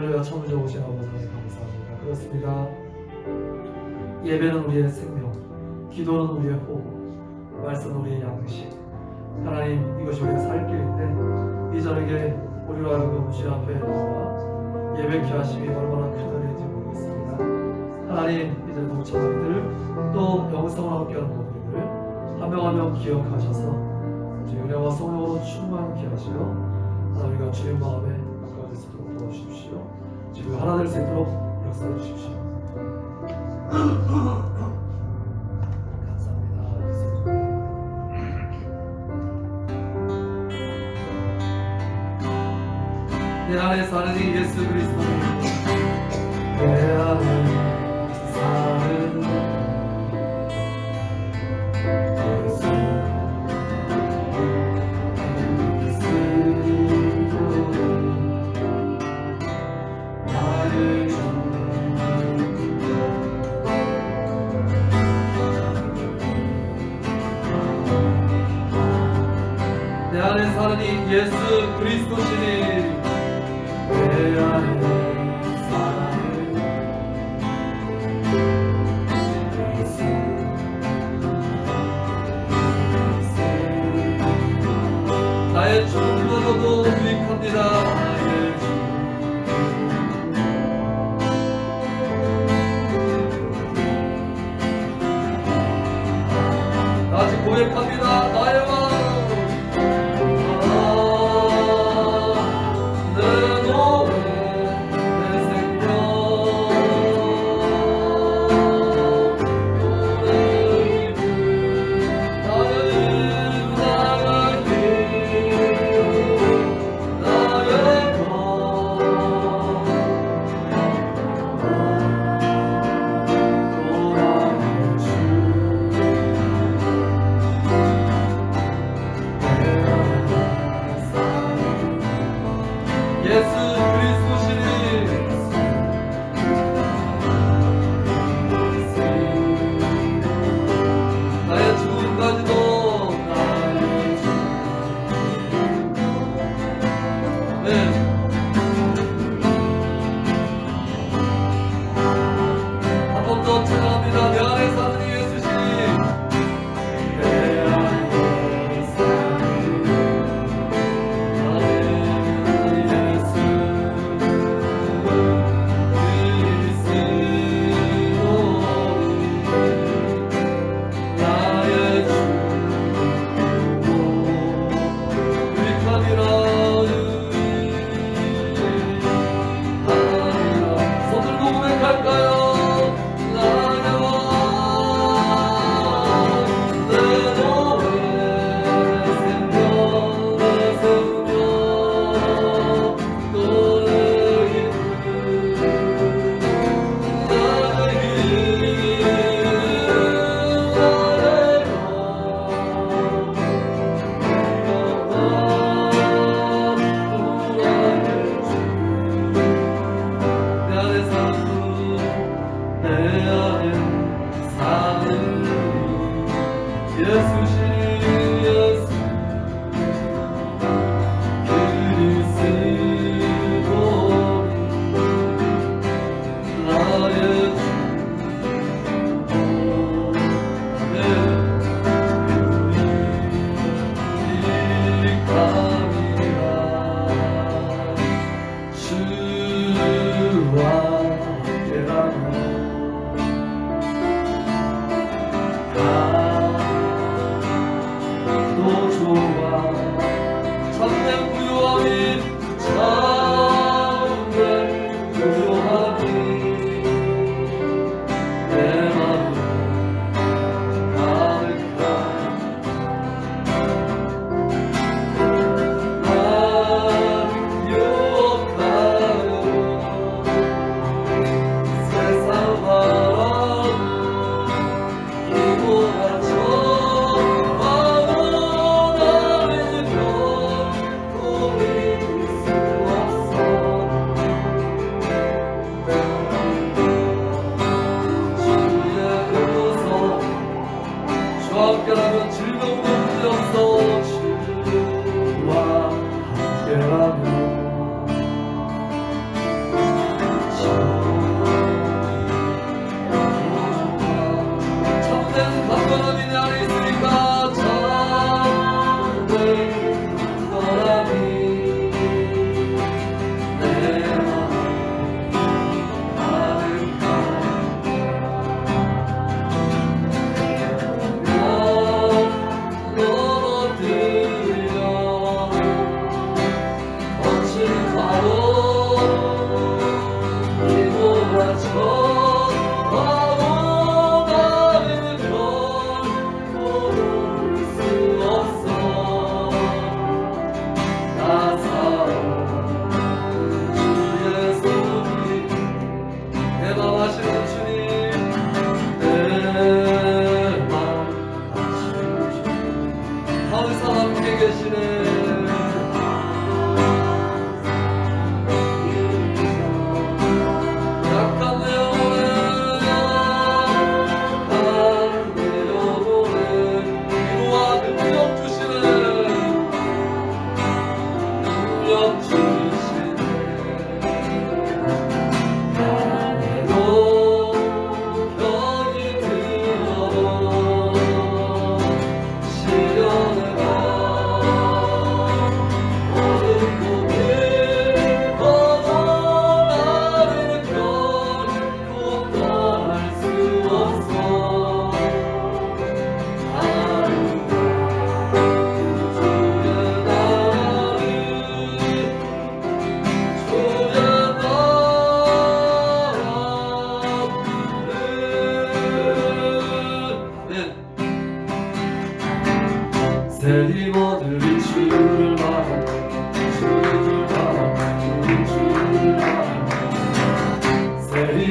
할렐루야. 처음으로 오신 아버지 하나님 감사합니다. 그렇습니다. 예배는 우리의 생명, 기도는 우리의 호흡, 말씀은 우리의 양식. 하나님, 이것이 우리의 살 길인데 이 저녁에 우리로 하여금 주님 앞에 나와 예배케 하심이 얼마나 큰 은혜인지 모르겠습니다. 하나님, 이제 동참자들 또 영성을 함께하는 모두들 한 명 한 명 기억하셔서 주의 은혜와 성령으로 충만케 하시어 우리가 주님 마음에 가까워질 수 있도록 도와주십시오. 지금 하나 될 수 있도록 역사해 주십시오. 감사합니다. 내 안에 사는 이 예수 그리스도, 내 안에 사는 내 안에 사는 이 예수 그리스도시니, 내 안에 사는 예수 그리스도, 나의 주님으로도 유익합니다. 나의 주 다시 고백합니다. 나의 왕,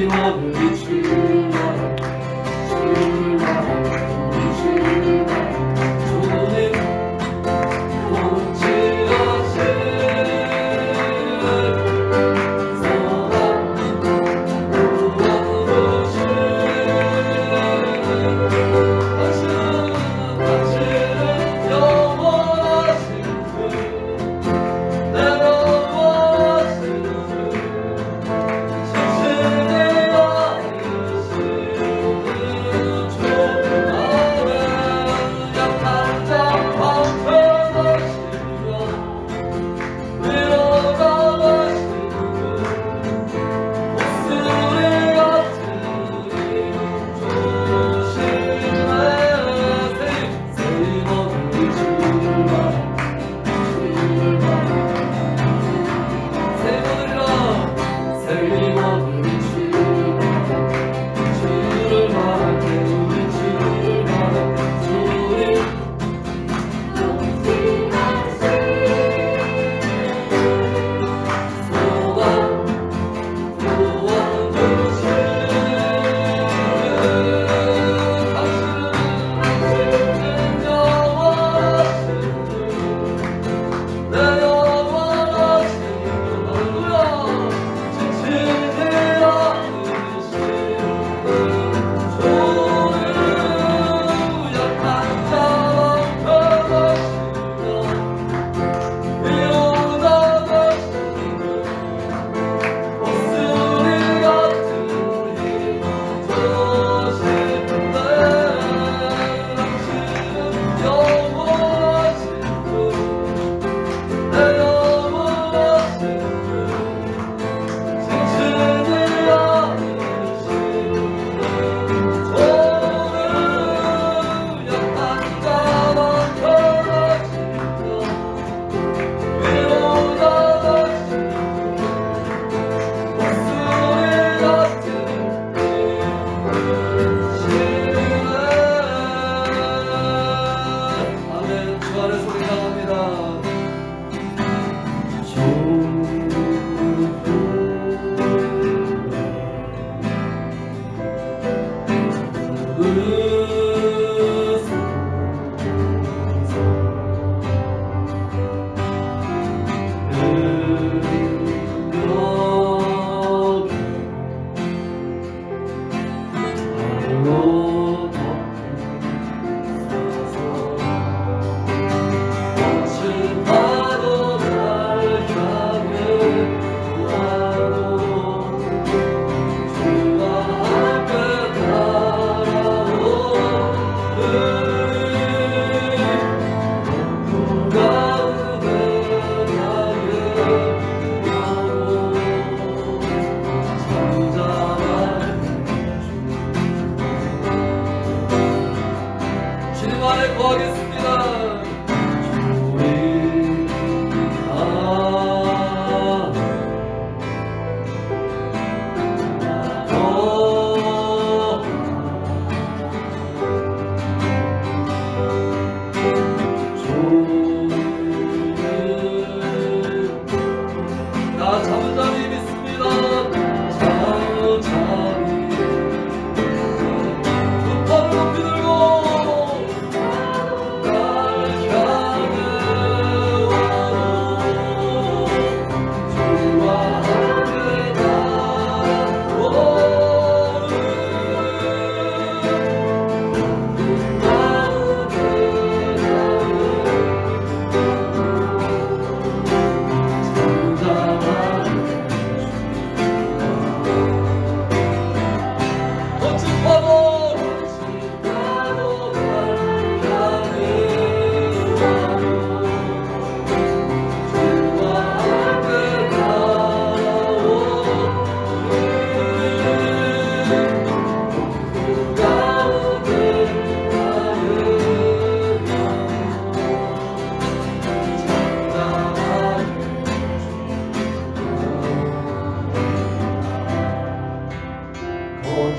오늘이 주말 주님 묻지어질 선한 구원주신 당신은 영원하신 분 내 영원하신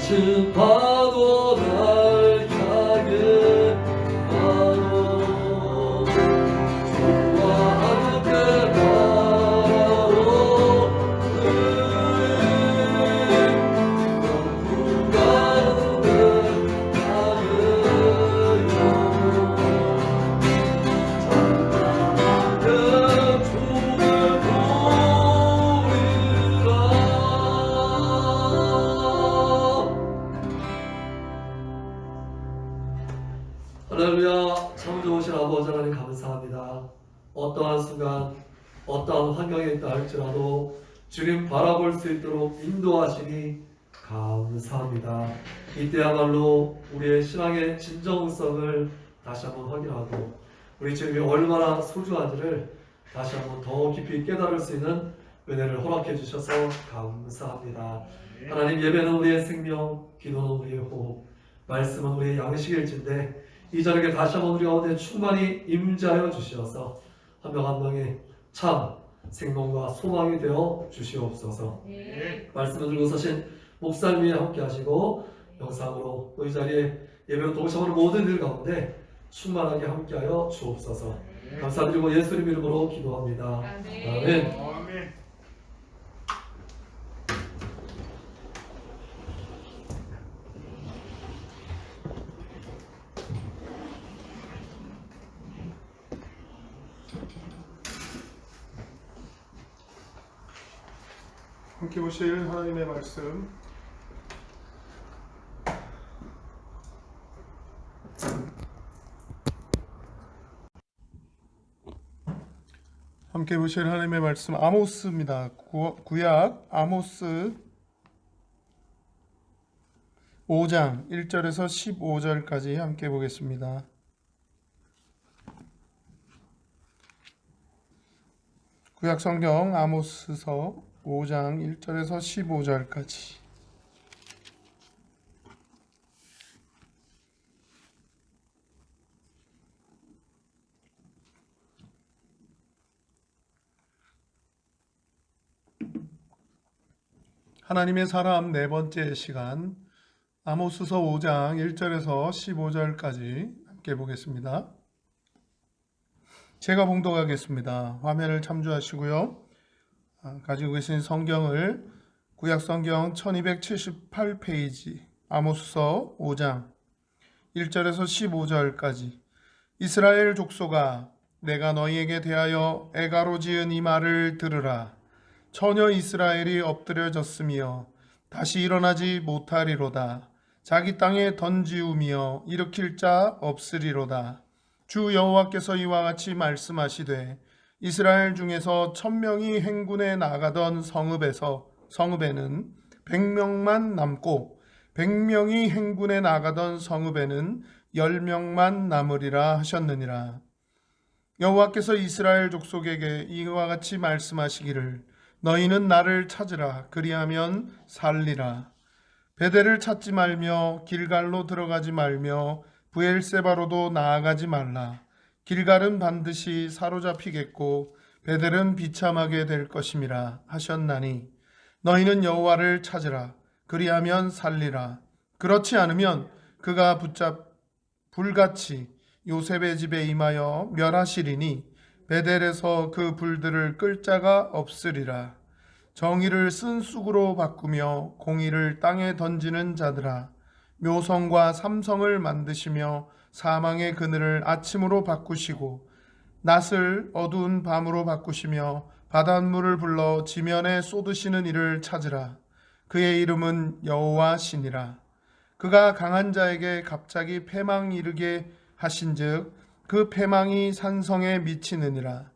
거친 파도 날 향해 가로 주와 함께 가오니 할렐루야. 참 좋으신 아버지 하나님 감사합니다. 어떠한 순간 어떠한 환경에 있다 할지라도 주님 바라볼 수 있도록 인도하시니 감사합니다. 이때야말로 우리의 신앙의 진정성을 다시 한번 확인하고 우리 주님이 얼마나 소중한지를 다시 한번 더 깊이 깨달을 수 있는 은혜를 허락해 주셔서 감사합니다. 하나님, 예배는 우리의 생명, 기도는 우리의 호흡, 말씀은 우리의 양식일진데 이 저녁에 다시 한번 우리 가운데 충만히 임재하여 주시어서 한 명 한 명이 참 생명과 소망이 되어 주시옵소서. 말씀을 들고 서신 목사님이 함께 하시고 영상으로 또 이 자리에 예배로 동참하는 모든 일 가운데 충만하게 함께하여 주옵소서. 감사드리고 예수님 이름으로 기도합니다. 아멘. 함께 보실 하나님의 말씀 아모스입니다. 구약 아모스 5장 1절에서 15절까지 함께 보겠습니다. 구약 성경 아모스서 5장 1절에서 15절까지. 하나님의 사람 네 번째 시간 아모스서 5장 1절에서 15절까지 함께 보겠습니다. 제가 봉독하겠습니다. 화면을 참조하시고요. 가지고 계신 성경을 구약성경 1278페이지 아모스서 5장 1절에서 15절까지. 이스라엘 족속아, 내가 너희에게 대하여 애가로 지은 이 말을 들으라. 처녀 이스라엘이 엎드려졌으며 다시 일어나지 못하리로다. 자기 땅에 던지우며 일으킬 자 없으리로다. 주 여호와께서 이와 같이 말씀하시되 이스라엘 중에서 1000명이 행군에 나가던 성읍에는 100명만 남고 100명이 행군에 나가던 성읍에는 10명만 남으리라 하셨느니라. 여호와께서 이스라엘 족속에게 이와 같이 말씀하시기를 너희는 나를 찾으라. 그리하면 살리라. 베델을 찾지 말며 길갈로 들어가지 말며 브엘세바로도 나아가지 말라. 길갈은 반드시 사로잡히겠고 베델은 비참하게 될 것임이라 하셨나니 너희는 여호와를 찾으라. 그리하면 살리라. 그렇지 않으면 그가 불같이 요셉의 집에 임하여 멸하시리니 베델에서 그 불들을 끌 자가 없으리라. 정의를 쓴 쑥으로 바꾸며 공의를 땅에 던지는 자들아, 묘성과 삼성을 만드시며 사망의 그늘을 아침으로 바꾸시고 낫을 어두운 밤으로 바꾸시며 바닷물을 불러 지면에 쏟으시는 이를 찾으라. 그의 이름은 여호와시니라. 그가 강한 자에게 갑자기 패망 이르게 하신즉 그 패망이 산성에 미치느니라.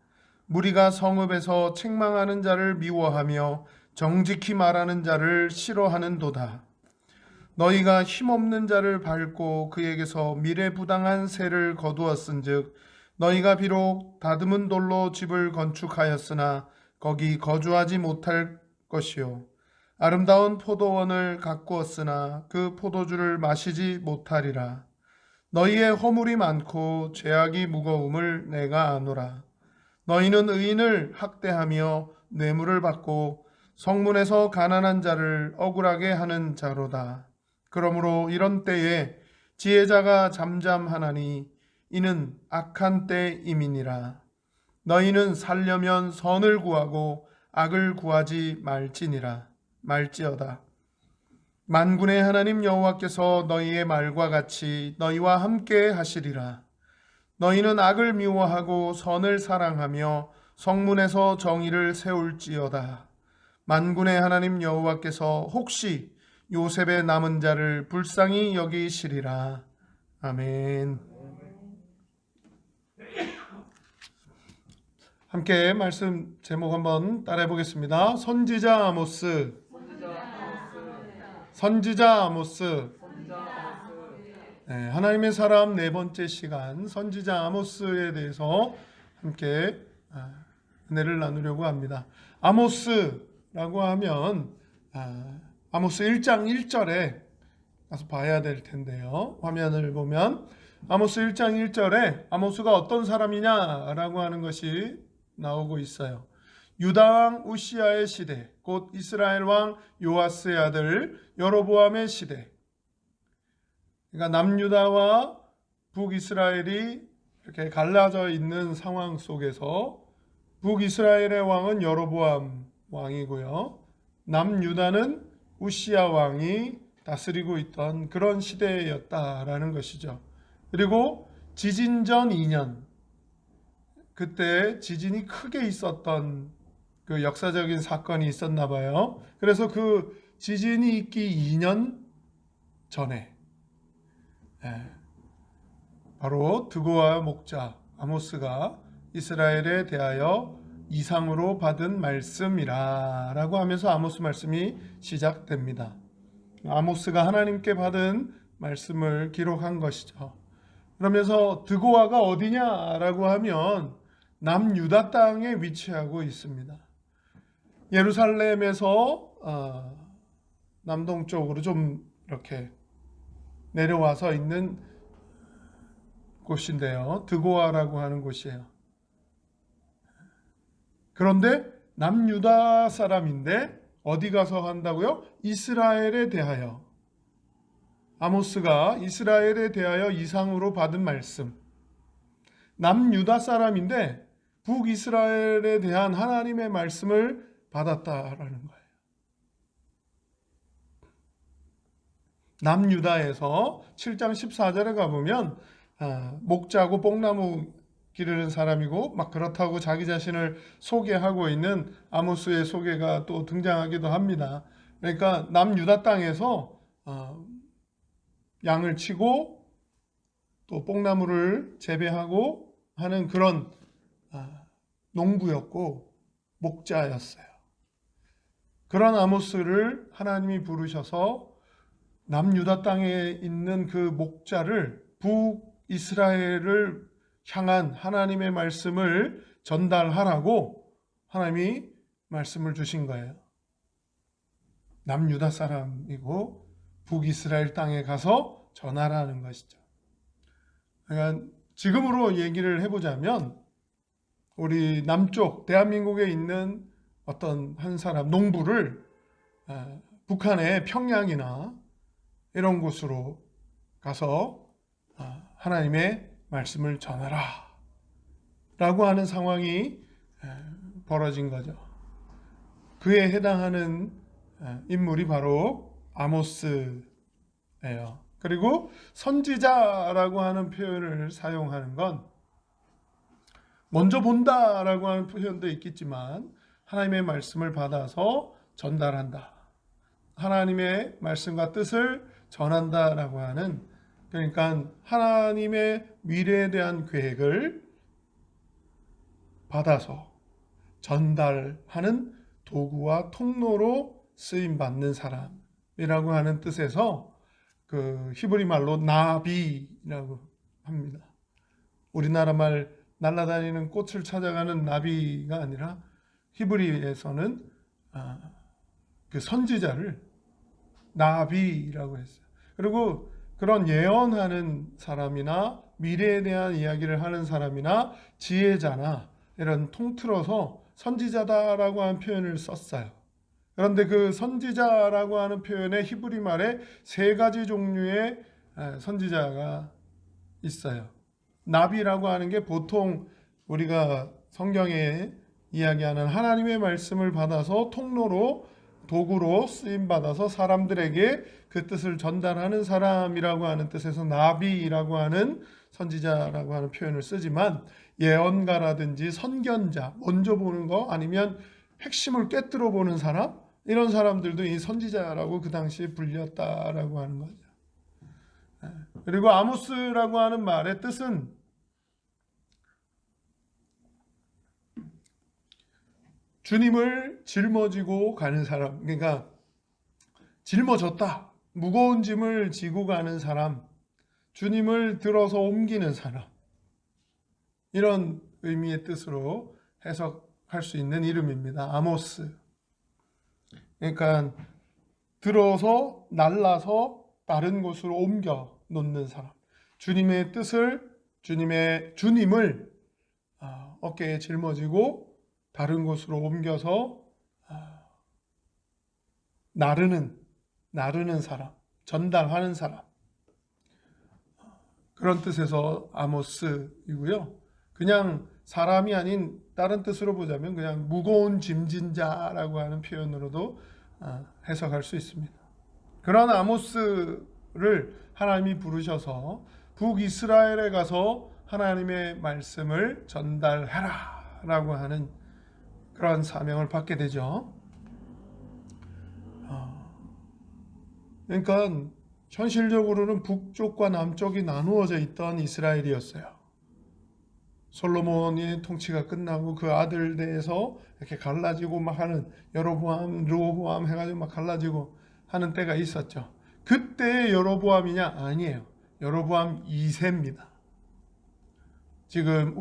무리가 성읍에서 책망하는 자를 미워하며 정직히 말하는 자를 싫어하는도다. 너희가 힘없는 자를 밟고 그에게서 미래부당한 세를 거두었은즉 너희가 비록 다듬은 돌로 집을 건축하였으나 거기 거주하지 못할 것이요 아름다운 포도원을 가꾸었으나 그 포도주를 마시지 못하리라. 너희의 허물이 많고 죄악이 무거움을 내가 아노라. 너희는 의인을 학대하며 뇌물을 받고 성문에서 가난한 자를 억울하게 하는 자로다. 그러므로 이런 때에 지혜자가 잠잠하나니 이는 악한 때임이니라. 너희는 살려면 선을 구하고 악을 구하지 말지어다. 만군의 하나님 여호와께서 너희의 말과 같이 너희와 함께 하시리라. 너희는 악을 미워하고 선을 사랑하며 성문에서 정의를 세울지어다. 만군의 하나님 여호와께서 혹시 요셉의 남은 자를 불쌍히 여기시리라. 아멘. 함께 말씀 제목 한번 따라해 보겠습니다. 선지자 아모스. 선지자 아모스. 네, 하나님의 사람 네 번째 시간 선지자 아모스에 대해서 함께 은혜를 나누려고 합니다. 아모스라고 하면 아모스 1장 1절에 가서 봐야 될 텐데요. 화면을 보면 아모스 1장 1절에 아모스가 어떤 사람이냐라고 하는 것이 나오고 있어요. 유다 왕 우시아의 시대, 곧 이스라엘 왕 요아스의 아들 여로보암의 시대. 그러니까 남유다와 북이스라엘이 이렇게 갈라져 있는 상황 속에서 북이스라엘의 왕은 여로보암 왕이고요. 남유다는 우시아 왕이 다스리고 있던 그런 시대였다라는 것이죠. 그리고 지진 전 2년, 그때 지진이 크게 있었던 그 역사적인 사건이 있었나 봐요. 그래서 그 지진이 있기 2년 전에 바로 드고와 목자 아모스가 이스라엘에 대하여 이상으로 받은 말씀이라 라고 하면서 아모스 말씀이 시작됩니다. 아모스가 하나님께 받은 말씀을 기록한 것이죠. 그러면서 드고아가 어디냐라고 하면 남유다 땅에 위치하고 있습니다. 예루살렘에서 남동쪽으로 좀 이렇게 내려와서 있는 곳인데요. 드고아라고 하는 곳이에요. 그런데 남유다 사람인데 어디 가서 한다고요? 이스라엘에 대하여. 아모스가 이스라엘에 대하여 이상으로 받은 말씀. 남유다 사람인데 북이스라엘에 대한 하나님의 말씀을 받았다라는 거예요. 남유다에서 7장 14절에 가보면 목자고 뽕나무 기르는 사람이고 막 그렇다고 자기 자신을 소개하고 있는 아모스의 소개가 또 등장하기도 합니다. 그러니까 남유다 땅에서 양을 치고 또 뽕나무를 재배하고 하는 그런 농부였고 목자였어요. 그런 아모스를 하나님이 부르셔서 남유다 땅에 있는 그 목자를 북이스라엘을 향한 하나님의 말씀을 전달하라고 하나님이 말씀을 주신 거예요. 남유다 사람이고 북이스라엘 땅에 가서 전하라는 것이죠. 그러니까 지금으로 얘기를 해보자면 우리 남쪽 대한민국에 있는 어떤 한 사람 농부를 북한의 평양이나 이런 곳으로 가서 하나님의 말씀을 전하라 라고 하는 상황이 벌어진 거죠. 그에 해당하는 인물이 바로 아모스예요. 그리고 선지자라고 하는 표현을 사용하는 건 먼저 본다라고 하는 표현도 있겠지만 하나님의 말씀을 받아서 전달한다. 하나님의 말씀과 뜻을 전한다라고 하는, 그러니까 하나님의 미래에 대한 계획을 받아서 전달하는 도구와 통로로 쓰임 받는 사람이라고 하는 뜻에서 그 히브리 말로 나비라고 합니다. 우리나라 말 날아다니는 꽃을 찾아가는 나비가 아니라 히브리에서는 그 선지자를 나비라고 했어요. 그리고 그런 예언하는 사람이나 미래에 대한 이야기를 하는 사람이나 지혜자나 이런 통틀어서 선지자다라고 하는 표현을 썼어요. 그런데 그 선지자라고 하는 표현에 히브리 말에 세 가지 종류의 선지자가 있어요. 나비라고 하는 게 보통 우리가 성경에 이야기하는 하나님의 말씀을 받아서 통로로 도구로 쓰임받아서 사람들에게 그 뜻을 전달하는 사람이라고 하는 뜻에서 나비라고 하는 선지자라고 하는 표현을 쓰지만 예언가라든지 선견자, 먼저 보는 거 아니면 핵심을 꿰뚫어 보는 사람, 이런 사람들도 이 선지자라고 그 당시에 불렸다라고 하는 거죠. 그리고 아모스라고 하는 말의 뜻은 주님을 짊어지고 가는 사람, 그러니까 짊어졌다, 무거운 짐을 지고 가는 사람, 주님을 들어서 옮기는 사람, 이런 의미의 뜻으로 해석할 수 있는 이름입니다. 아모스. 그러니까 들어서 날라서 다른 곳으로 옮겨 놓는 사람, 주님의 뜻을, 주님을 어깨에 짊어지고 다른 곳으로 옮겨서 나르는 사람, 전달하는 사람, 그런 뜻에서 아모스이고요. 그냥 사람이 아닌 다른 뜻으로 보자면 그냥 무거운 짐진 자라고 하는 표현으로도 해석할 수 있습니다. 그런 아모스를 하나님이 부르셔서 북이스라엘에 가서 하나님의 말씀을 전달해라 라고 하는 그런 사명을 받게 되죠. 그러니까 현실적으로는 북쪽과 남쪽이 나누어져 있던 이스라엘이었어요. 솔로몬의 통치가 끝나고 그 아들대에서 이렇게 갈라지고 막 하는, 여로보암, 르호보암 해가지고 막 갈라지고 하는 때가 있었죠. 그때의 여로보암이냐? 아니에요. 여로보암 2세입니다. 지금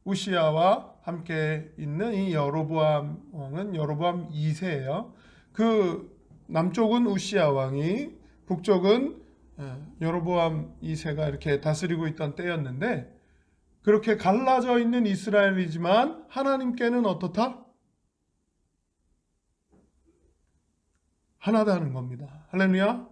우시야와 함께 있는 이 여로보암 왕은 여로보암 2세예요. 그 남쪽은 우시야 왕이, 북쪽은 여로보암 2세가 이렇게 다스리고 있던 때였는데, 그렇게 갈라져 있는 이스라엘이지만 하나님께는 어떻다? 하나다는 겁니다. 할렐루야.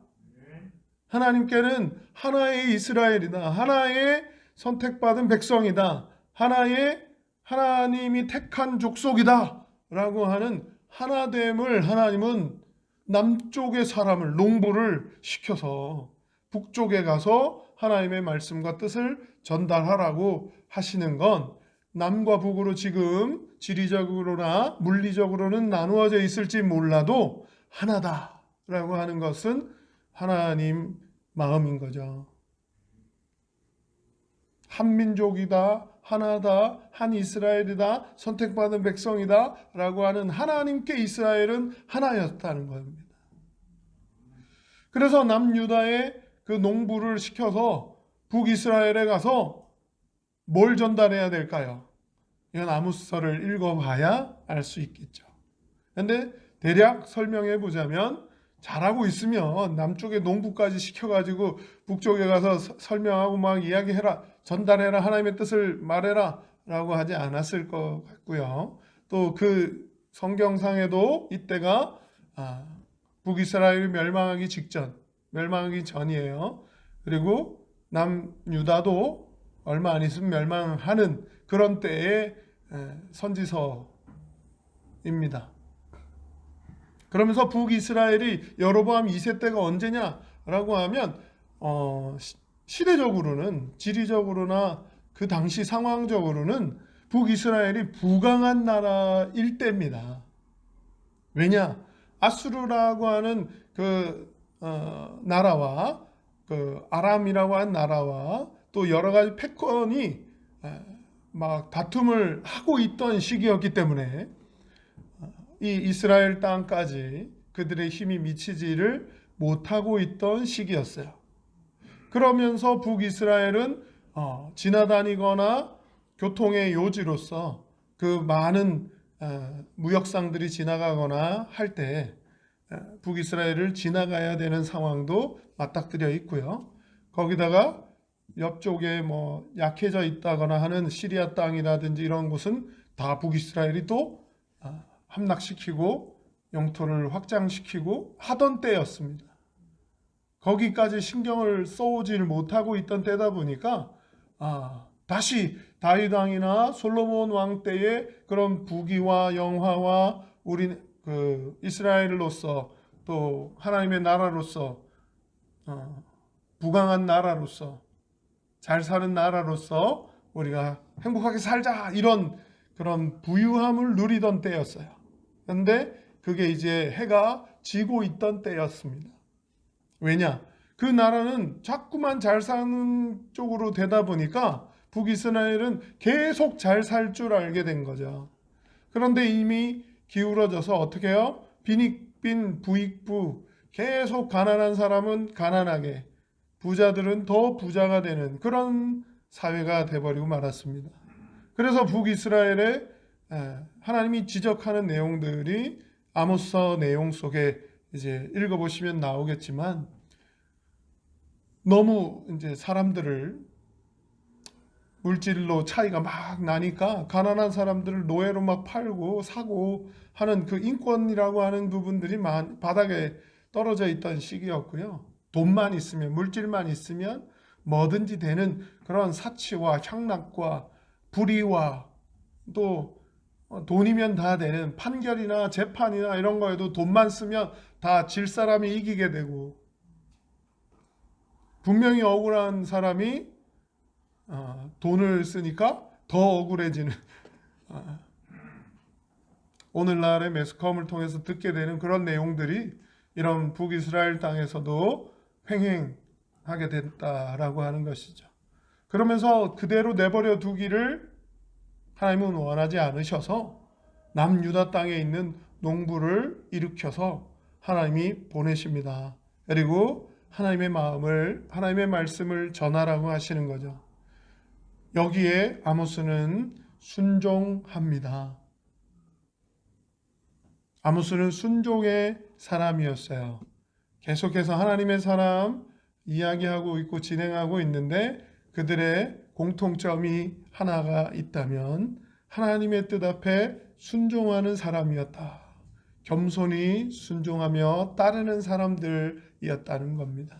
하나님께는 하나의 이스라엘이다, 하나의 선택받은 백성이다, 하나의 하나님이 택한 족속이다 라고 하는 하나됨을 하나님은 남쪽의 사람을, 농부를 시켜서 북쪽에 가서 하나님의 말씀과 뜻을 전달하라고 하시는 건, 남과 북으로 지금 지리적으로나 물리적으로는 나누어져 있을지 몰라도 하나다라고 하는 것은 하나님 마음인 거죠. 한 민족이다, 하나다, 한 이스라엘이다, 선택받은 백성이다 라고 하는 하나님께 이스라엘은 하나였다는 겁니다. 그래서 남유다의 그 농부를 시켜서 북이스라엘에 가서 뭘 전달해야 될까요? 이건 아모스서를 읽어봐야 알 수 있겠죠. 그런데 대략 설명해 보자면, 잘하고 있으면 남쪽에 농부까지 시켜가지고 북쪽에 가서 설명하고 막 이야기해라, 전달해라, 하나님의 뜻을 말해라 라고 하지 않았을 것 같고요. 또 그 성경상에도 이때가 북이스라엘이 멸망하기 직전, 멸망하기 전이에요. 그리고 남유다도 얼마 안 있으면 멸망하는 그런 때의 선지서입니다. 그러면서 북이스라엘이 여로보암 2세 때가 언제냐라고 하면 시대적으로는, 지리적으로나 그 당시 상황적으로는 북이스라엘이 부강한 나라일 때입니다. 왜냐? 아수르라고 하는 그 나라와 그 아람이라고 하는 나라와 또 여러 가지 패권이 막 다툼을 하고 있던 시기였기 때문에 이 이스라엘 땅까지 그들의 힘이 미치지를 못하고 있던 시기였어요. 그러면서 북이스라엘은 지나다니거나 교통의 요지로서 그 많은 무역상들이 지나가거나 할 때 북이스라엘을 지나가야 되는 상황도 맞닥뜨려 있고요. 거기다가 옆쪽에 뭐 약해져 있다거나 하는 시리아 땅이라든지 이런 곳은 다 북이스라엘이 또 함락시키고 영토를 확장시키고 하던 때였습니다. 거기까지 신경을 써오질 못하고 있던 때다 보니까 다시 다윗 왕이나 솔로몬 왕 때의 그런 부귀와 영화와 우리 그 이스라엘로서 또 하나님의 나라로서 부강한 나라로서 잘 사는 나라로서 우리가 행복하게 살자, 이런 그런 부유함을 누리던 때였어요. 그런데 그게 이제 해가 지고 있던 때였습니다. 왜냐? 그 나라는 자꾸만 잘 사는 쪽으로 되다 보니까 북이스라엘은 계속 잘 살 줄 알게 된 거죠. 그런데 이미 기울어져서 어떻게 해요? 빈익빈 부익부, 계속 가난한 사람은 가난하게, 부자들은 더 부자가 되는 그런 사회가 돼버리고 말았습니다. 그래서 북이스라엘에 하나님이 지적하는 내용들이 아모스서 내용 속에 이제 읽어보시면 나오겠지만, 너무 이제 사람들을 물질로 차이가 막 나니까 가난한 사람들을 노예로 막 팔고 사고 하는 그 인권이라고 하는 부분들이 바닥에 떨어져 있던 시기였고요. 돈만 있으면, 물질만 있으면 뭐든지 되는 그런 사치와 향락과 불의와 또 돈이면 다 되는 판결이나 재판이나 이런 거에도 돈만 쓰면 다 질 사람이 이기게 되고, 분명히 억울한 사람이 돈을 쓰니까 더 억울해지는, 오늘날의 매스컴을 통해서 듣게 되는 그런 내용들이 이런 북이스라엘 땅에서도 횡행하게 됐다라고 하는 것이죠. 그러면서 그대로 내버려 두기를 하나님은 원하지 않으셔서 남유다 땅에 있는 농부를 일으켜서 하나님이 보내십니다. 그리고 하나님의 마음을, 하나님의 말씀을 전하라고 하시는 거죠. 여기에 아모스는 순종합니다. 아모스는 순종의 사람이었어요. 계속해서 하나님의 사람 이야기하고 있고 진행하고 있는데, 그들의 공통점이 하나가 있다면 하나님의 뜻 앞에 순종하는 사람이었다. 겸손히 순종하며 따르는 사람들이었다는 겁니다.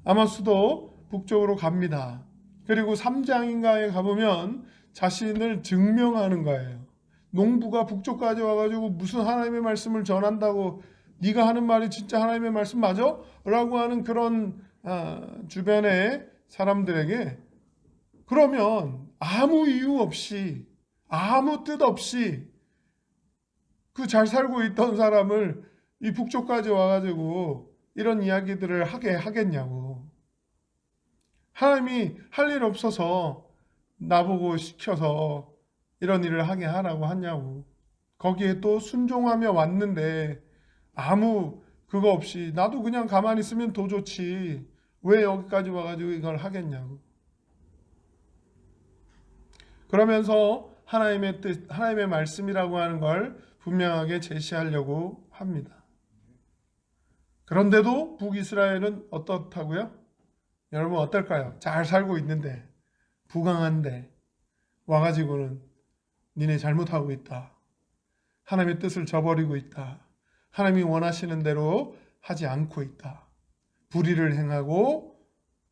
아모스도 북쪽으로 갑니다. 그리고 3장인가에 가보면 자신을 증명하는 거예요. 농부가 북쪽까지 와가지고 무슨 하나님의 말씀을 전한다고, 네가 하는 말이 진짜 하나님의 말씀 맞아? 라고 하는 그런 주변의 사람들에게, 그러면 아무 이유 없이, 아무 뜻 없이 그 잘 살고 있던 사람을 이 북쪽까지 와가지고 이런 이야기들을 하게 하겠냐고. 하나님이 할 일 없어서 나보고 시켜서 이런 일을 하게 하라고 하냐고. 거기에 또 순종하며 왔는데 아무 그거 없이 나도 그냥 가만히 있으면 더 좋지, 왜 여기까지 와가지고 이걸 하겠냐고. 그러면서 하나님의 뜻, 하나님의 말씀이라고 하는 걸 분명하게 제시하려고 합니다. 그런데도 북이스라엘은 어떻다고요? 여러분 어떨까요? 잘 살고 있는데, 부강한데 와가지고는 니네 잘못하고 있다, 하나님의 뜻을 저버리고 있다, 하나님이 원하시는 대로 하지 않고 있다, 불의를 행하고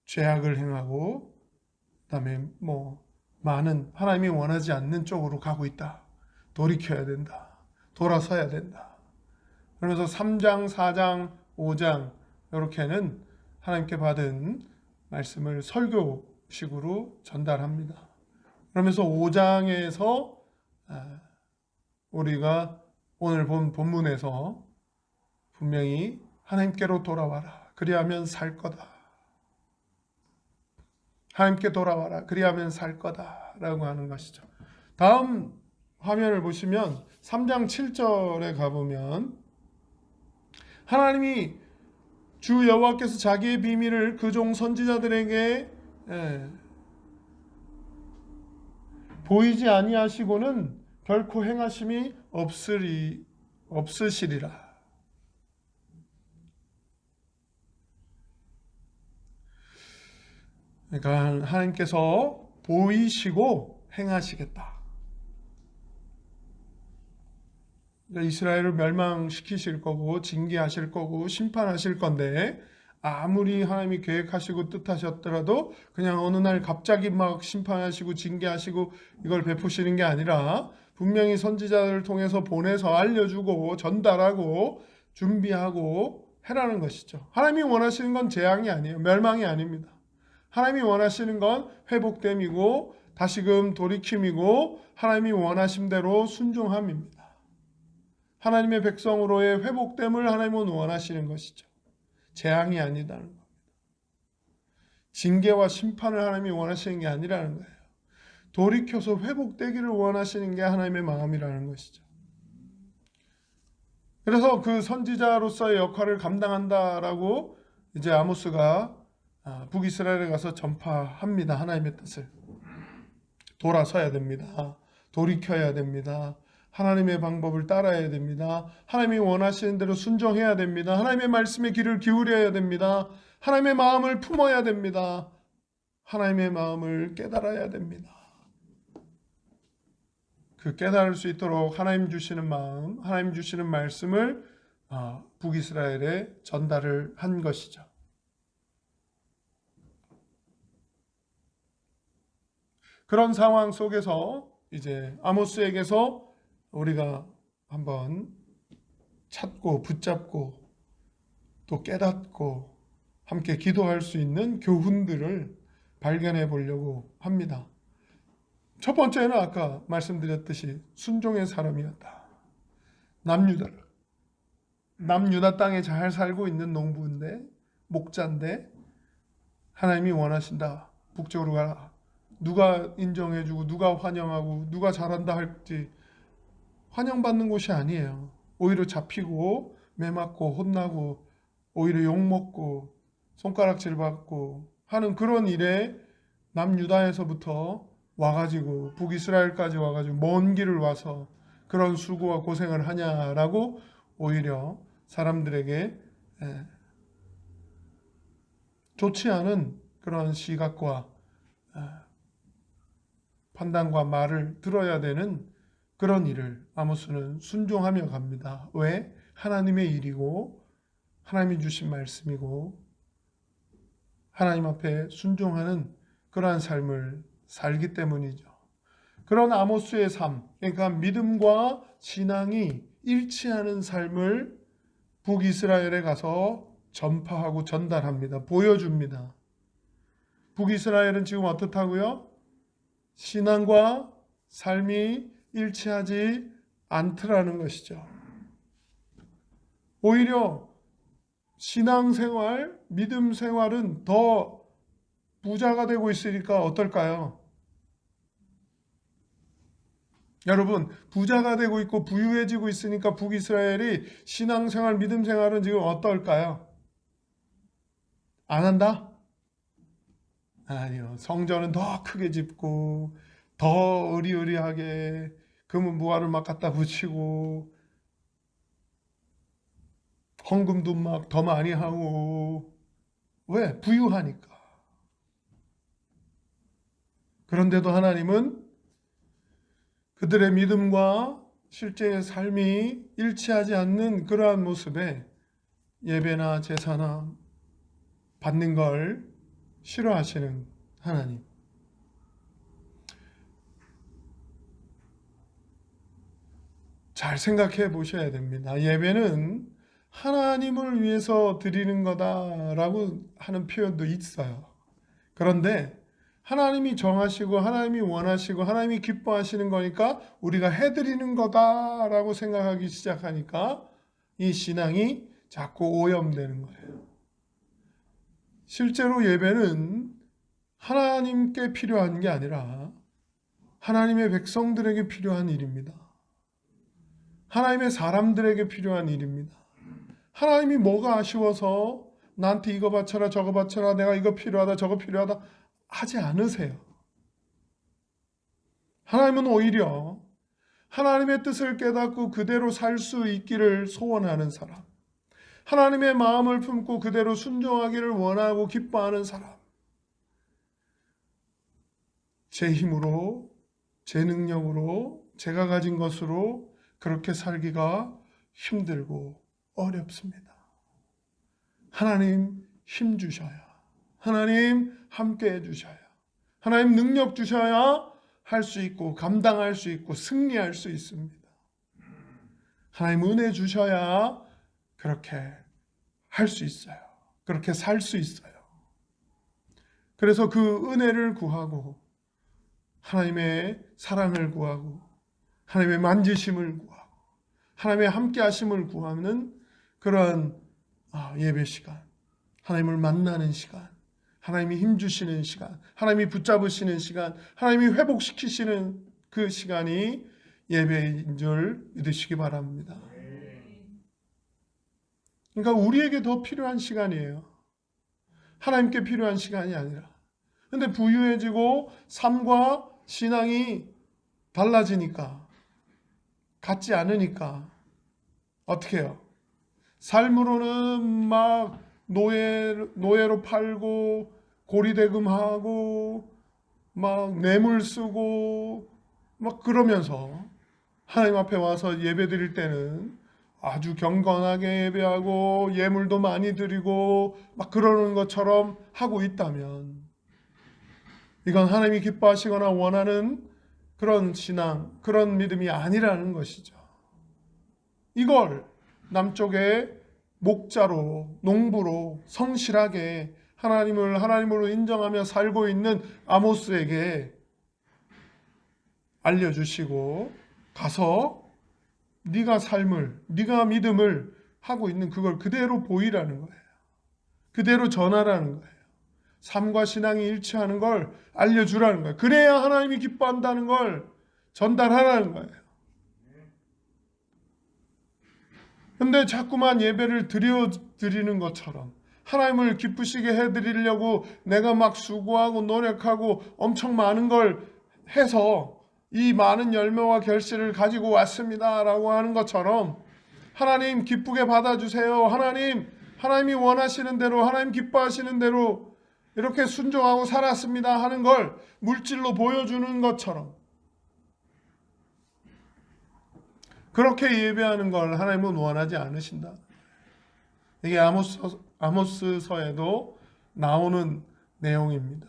죄악을 행하고 그다음에 많은 하나님이 원하지 않는 쪽으로 가고 있다, 돌이켜야 된다, 돌아서야 된다. 그러면서 3장, 4장, 5장 이렇게는 하나님께 받은 말씀을 설교식으로 전달합니다. 그러면서 5장에서 우리가 오늘 본 본문에서 분명히 하나님께로 돌아와라, 그리하면 살 거다, 하나님께 돌아와라, 그리하면 살 거다 라고 하는 것이죠. 다음 화면을 보시면 3장 7절에 가보면, 하나님이 주 여호와께서 자기의 비밀을 그 종 선지자들에게 보이지 아니하시고는 결코 행하심이 없으시리라. 그러니까 하나님께서 보이시고 행하시겠다. 이스라엘을 멸망시키실 거고 징계하실 거고 심판하실 건데, 아무리 하나님이 계획하시고 뜻하셨더라도 그냥 어느 날 갑자기 막 심판하시고 징계하시고 이걸 베푸시는 게 아니라 분명히 선지자를 통해서 보내서 알려주고 전달하고 준비하고 해라는 것이죠. 하나님이 원하시는 건 재앙이 아니에요. 멸망이 아닙니다. 하나님이 원하시는 건 회복됨이고 다시금 돌이킴이고 하나님이 원하신 대로 순종함입니다. 하나님의 백성으로의 회복됨을 하나님은 원하시는 것이죠. 재앙이 아니라는 겁니다. 징계와 심판을 하나님이 원하시는 게 아니라는 거예요. 돌이켜서 회복되기를 원하시는 게 하나님의 마음이라는 것이죠. 그래서 그 선지자로서의 역할을 감당한다라고 이제 아모스가 북이스라엘에 가서 전파합니다. 하나님의 뜻을. 돌아서야 됩니다. 돌이켜야 됩니다. 하나님의 방법을 따라야 됩니다. 하나님이 원하시는 대로 순종해야 됩니다. 하나님의 말씀에 귀를 기울여야 됩니다. 하나님의 마음을 품어야 됩니다. 하나님의 마음을 깨달아야 됩니다. 그 깨달을 수 있도록 하나님 주시는 마음, 하나님 주시는 말씀을 북이스라엘에 전달을 한 것이죠. 그런 상황 속에서 이제 아모스에게서 우리가 한번 찾고 붙잡고 또 깨닫고 함께 기도할 수 있는 교훈들을 발견해 보려고 합니다. 첫 번째는 아까 말씀드렸듯이 순종의 사람이었다. 남유다 땅에 잘 살고 있는 농부인데, 목자인데 하나님이 원하신다. 북쪽으로 가라. 누가 인정해주고 누가 환영하고 누가 잘한다 할지 환영받는 곳이 아니에요. 오히려 잡히고 매맞고 혼나고 오히려 욕먹고 손가락질 받고 하는 그런 일에 남유다에서부터 와가지고 북이스라엘까지 와가지고 먼 길을 와서 그런 수고와 고생을 하냐라고 오히려 사람들에게 좋지 않은 그런 시각과 판단과 말을 들어야 되는 그런 일을 아모스는 순종하며 갑니다. 왜? 하나님의 일이고 하나님이 주신 말씀이고 하나님 앞에 순종하는 그러한 삶을 살기 때문이죠. 그런 아모스의 삶, 그러니까 믿음과 신앙이 일치하는 삶을 북이스라엘에 가서 전파하고 전달합니다. 보여줍니다. 북이스라엘은 지금 어떻다고요? 신앙과 삶이 일치하지 않더라는 것이죠. 오히려 신앙생활, 믿음 생활은 더 부자가 되고 있으니까 어떨까요? 여러분, 부자가 되고 있고 부유해지고 있으니까 북이스라엘이 신앙생활, 믿음 생활은 지금 어떨까요? 안 한다? 아니요. 성전은 더 크게 짓고 더 의리의리하게 금은 무화를 막 갖다 붙이고 헌금도 막 더 많이 하고 왜? 부유하니까. 그런데도 하나님은 그들의 믿음과 실제의 삶이 일치하지 않는 그러한 모습에 예배나 제사나 받는 걸 싫어하시는 하나님. 잘 생각해 보셔야 됩니다. 예배는 하나님을 위해서 드리는 거다라고 하는 표현도 있어요. 그런데 하나님이 정하시고 하나님이 원하시고 하나님이 기뻐하시는 거니까 우리가 해드리는 거다라고 생각하기 시작하니까 이 신앙이 자꾸 오염되는 거예요. 실제로 예배는 하나님께 필요한 게 아니라 하나님의 백성들에게 필요한 일입니다. 하나님의 사람들에게 필요한 일입니다. 하나님이 뭐가 아쉬워서 나한테 이거 바쳐라 저거 바쳐라 내가 이거 필요하다 저거 필요하다 하지 않으세요. 하나님은 오히려 하나님의 뜻을 깨닫고 그대로 살 수 있기를 소원하는 사람, 하나님의 마음을 품고 그대로 순종하기를 원하고 기뻐하는 사람, 제 힘으로 제 능력으로 제가 가진 것으로 그렇게 살기가 힘들고 어렵습니다. 하나님 힘 주셔야, 하나님 함께 해주셔야, 하나님 능력 주셔야 할 수 있고 감당할 수 있고 승리할 수 있습니다. 하나님 은혜 주셔야 그렇게 할 수 있어요. 그렇게 살 수 있어요. 그래서 그 은혜를 구하고 하나님의 사랑을 구하고 하나님의 만지심을 구하고 하나님의 함께하심을 구하는 그런 예배 시간, 하나님을 만나는 시간, 하나님이 힘주시는 시간, 하나님이 붙잡으시는 시간, 하나님이 회복시키시는 그 시간이 예배인 줄 믿으시기 바랍니다. 그러니까 우리에게 더 필요한 시간이에요. 하나님께 필요한 시간이 아니라. 근데 부유해지고 삶과 신앙이 달라지니까, 같지 않으니까 어떻게 해요? 삶으로는 막 노예로 팔고 고리대금하고 막 뇌물 쓰고 막 그러면서 하나님 앞에 와서 예배 드릴 때는 아주 경건하게 예배하고 예물도 많이 드리고 막 그러는 것처럼 하고 있다면 이건 하나님이 기뻐하시거나 원하는 그런 신앙, 그런 믿음이 아니라는 것이죠. 이걸 남쪽의 목자로, 농부로 성실하게 하나님을 하나님으로 인정하며 살고 있는 아모스에게 알려주시고 가서 네가 삶을, 네가 믿음을 하고 있는 그걸 그대로 보이라는 거예요. 그대로 전하라는 거예요. 삶과 신앙이 일치하는 걸 알려주라는 거예요. 그래야 하나님이 기뻐한다는 걸 전달하라는 거예요. 근데 자꾸만 예배를 드리는 것처럼 하나님을 기쁘시게 해드리려고 내가 막 수고하고 노력하고 엄청 많은 걸 해서 이 많은 열매와 결실을 가지고 왔습니다 라고 하는 것처럼 하나님 기쁘게 받아주세요. 하나님이 원하시는 대로, 하나님 기뻐하시는 대로 이렇게 순종하고 살았습니다 하는 걸 물질로 보여주는 것처럼 그렇게 예배하는 걸 하나님은 원하지 않으신다. 이게 아모스서에도 나오는 내용입니다.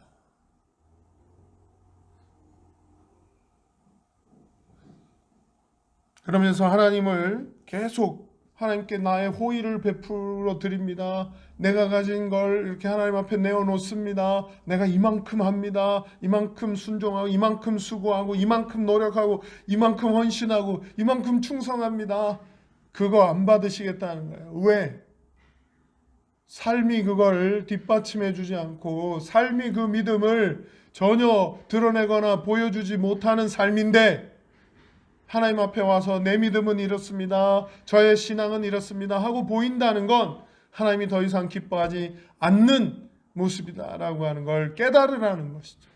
그러면서 하나님을 계속 하나님께 나의 호의를 베풀어 드립니다. 내가 가진 걸 이렇게 하나님 앞에 내어놓습니다. 내가 이만큼 합니다. 이만큼 순종하고 이만큼 수고하고 이만큼 노력하고 이만큼 헌신하고 이만큼 충성합니다. 그거 안 받으시겠다는 거예요. 왜? 삶이 그걸 뒷받침해 주지 않고 삶이 그 믿음을 전혀 드러내거나 보여주지 못하는 삶인데 하나님 앞에 와서 내 믿음은 이렇습니다. 저의 신앙은 이렇습니다. 하고 보인다는 건 하나님이 더 이상 기뻐하지 않는 모습이다라고 하는 걸 깨달으라는 것이죠.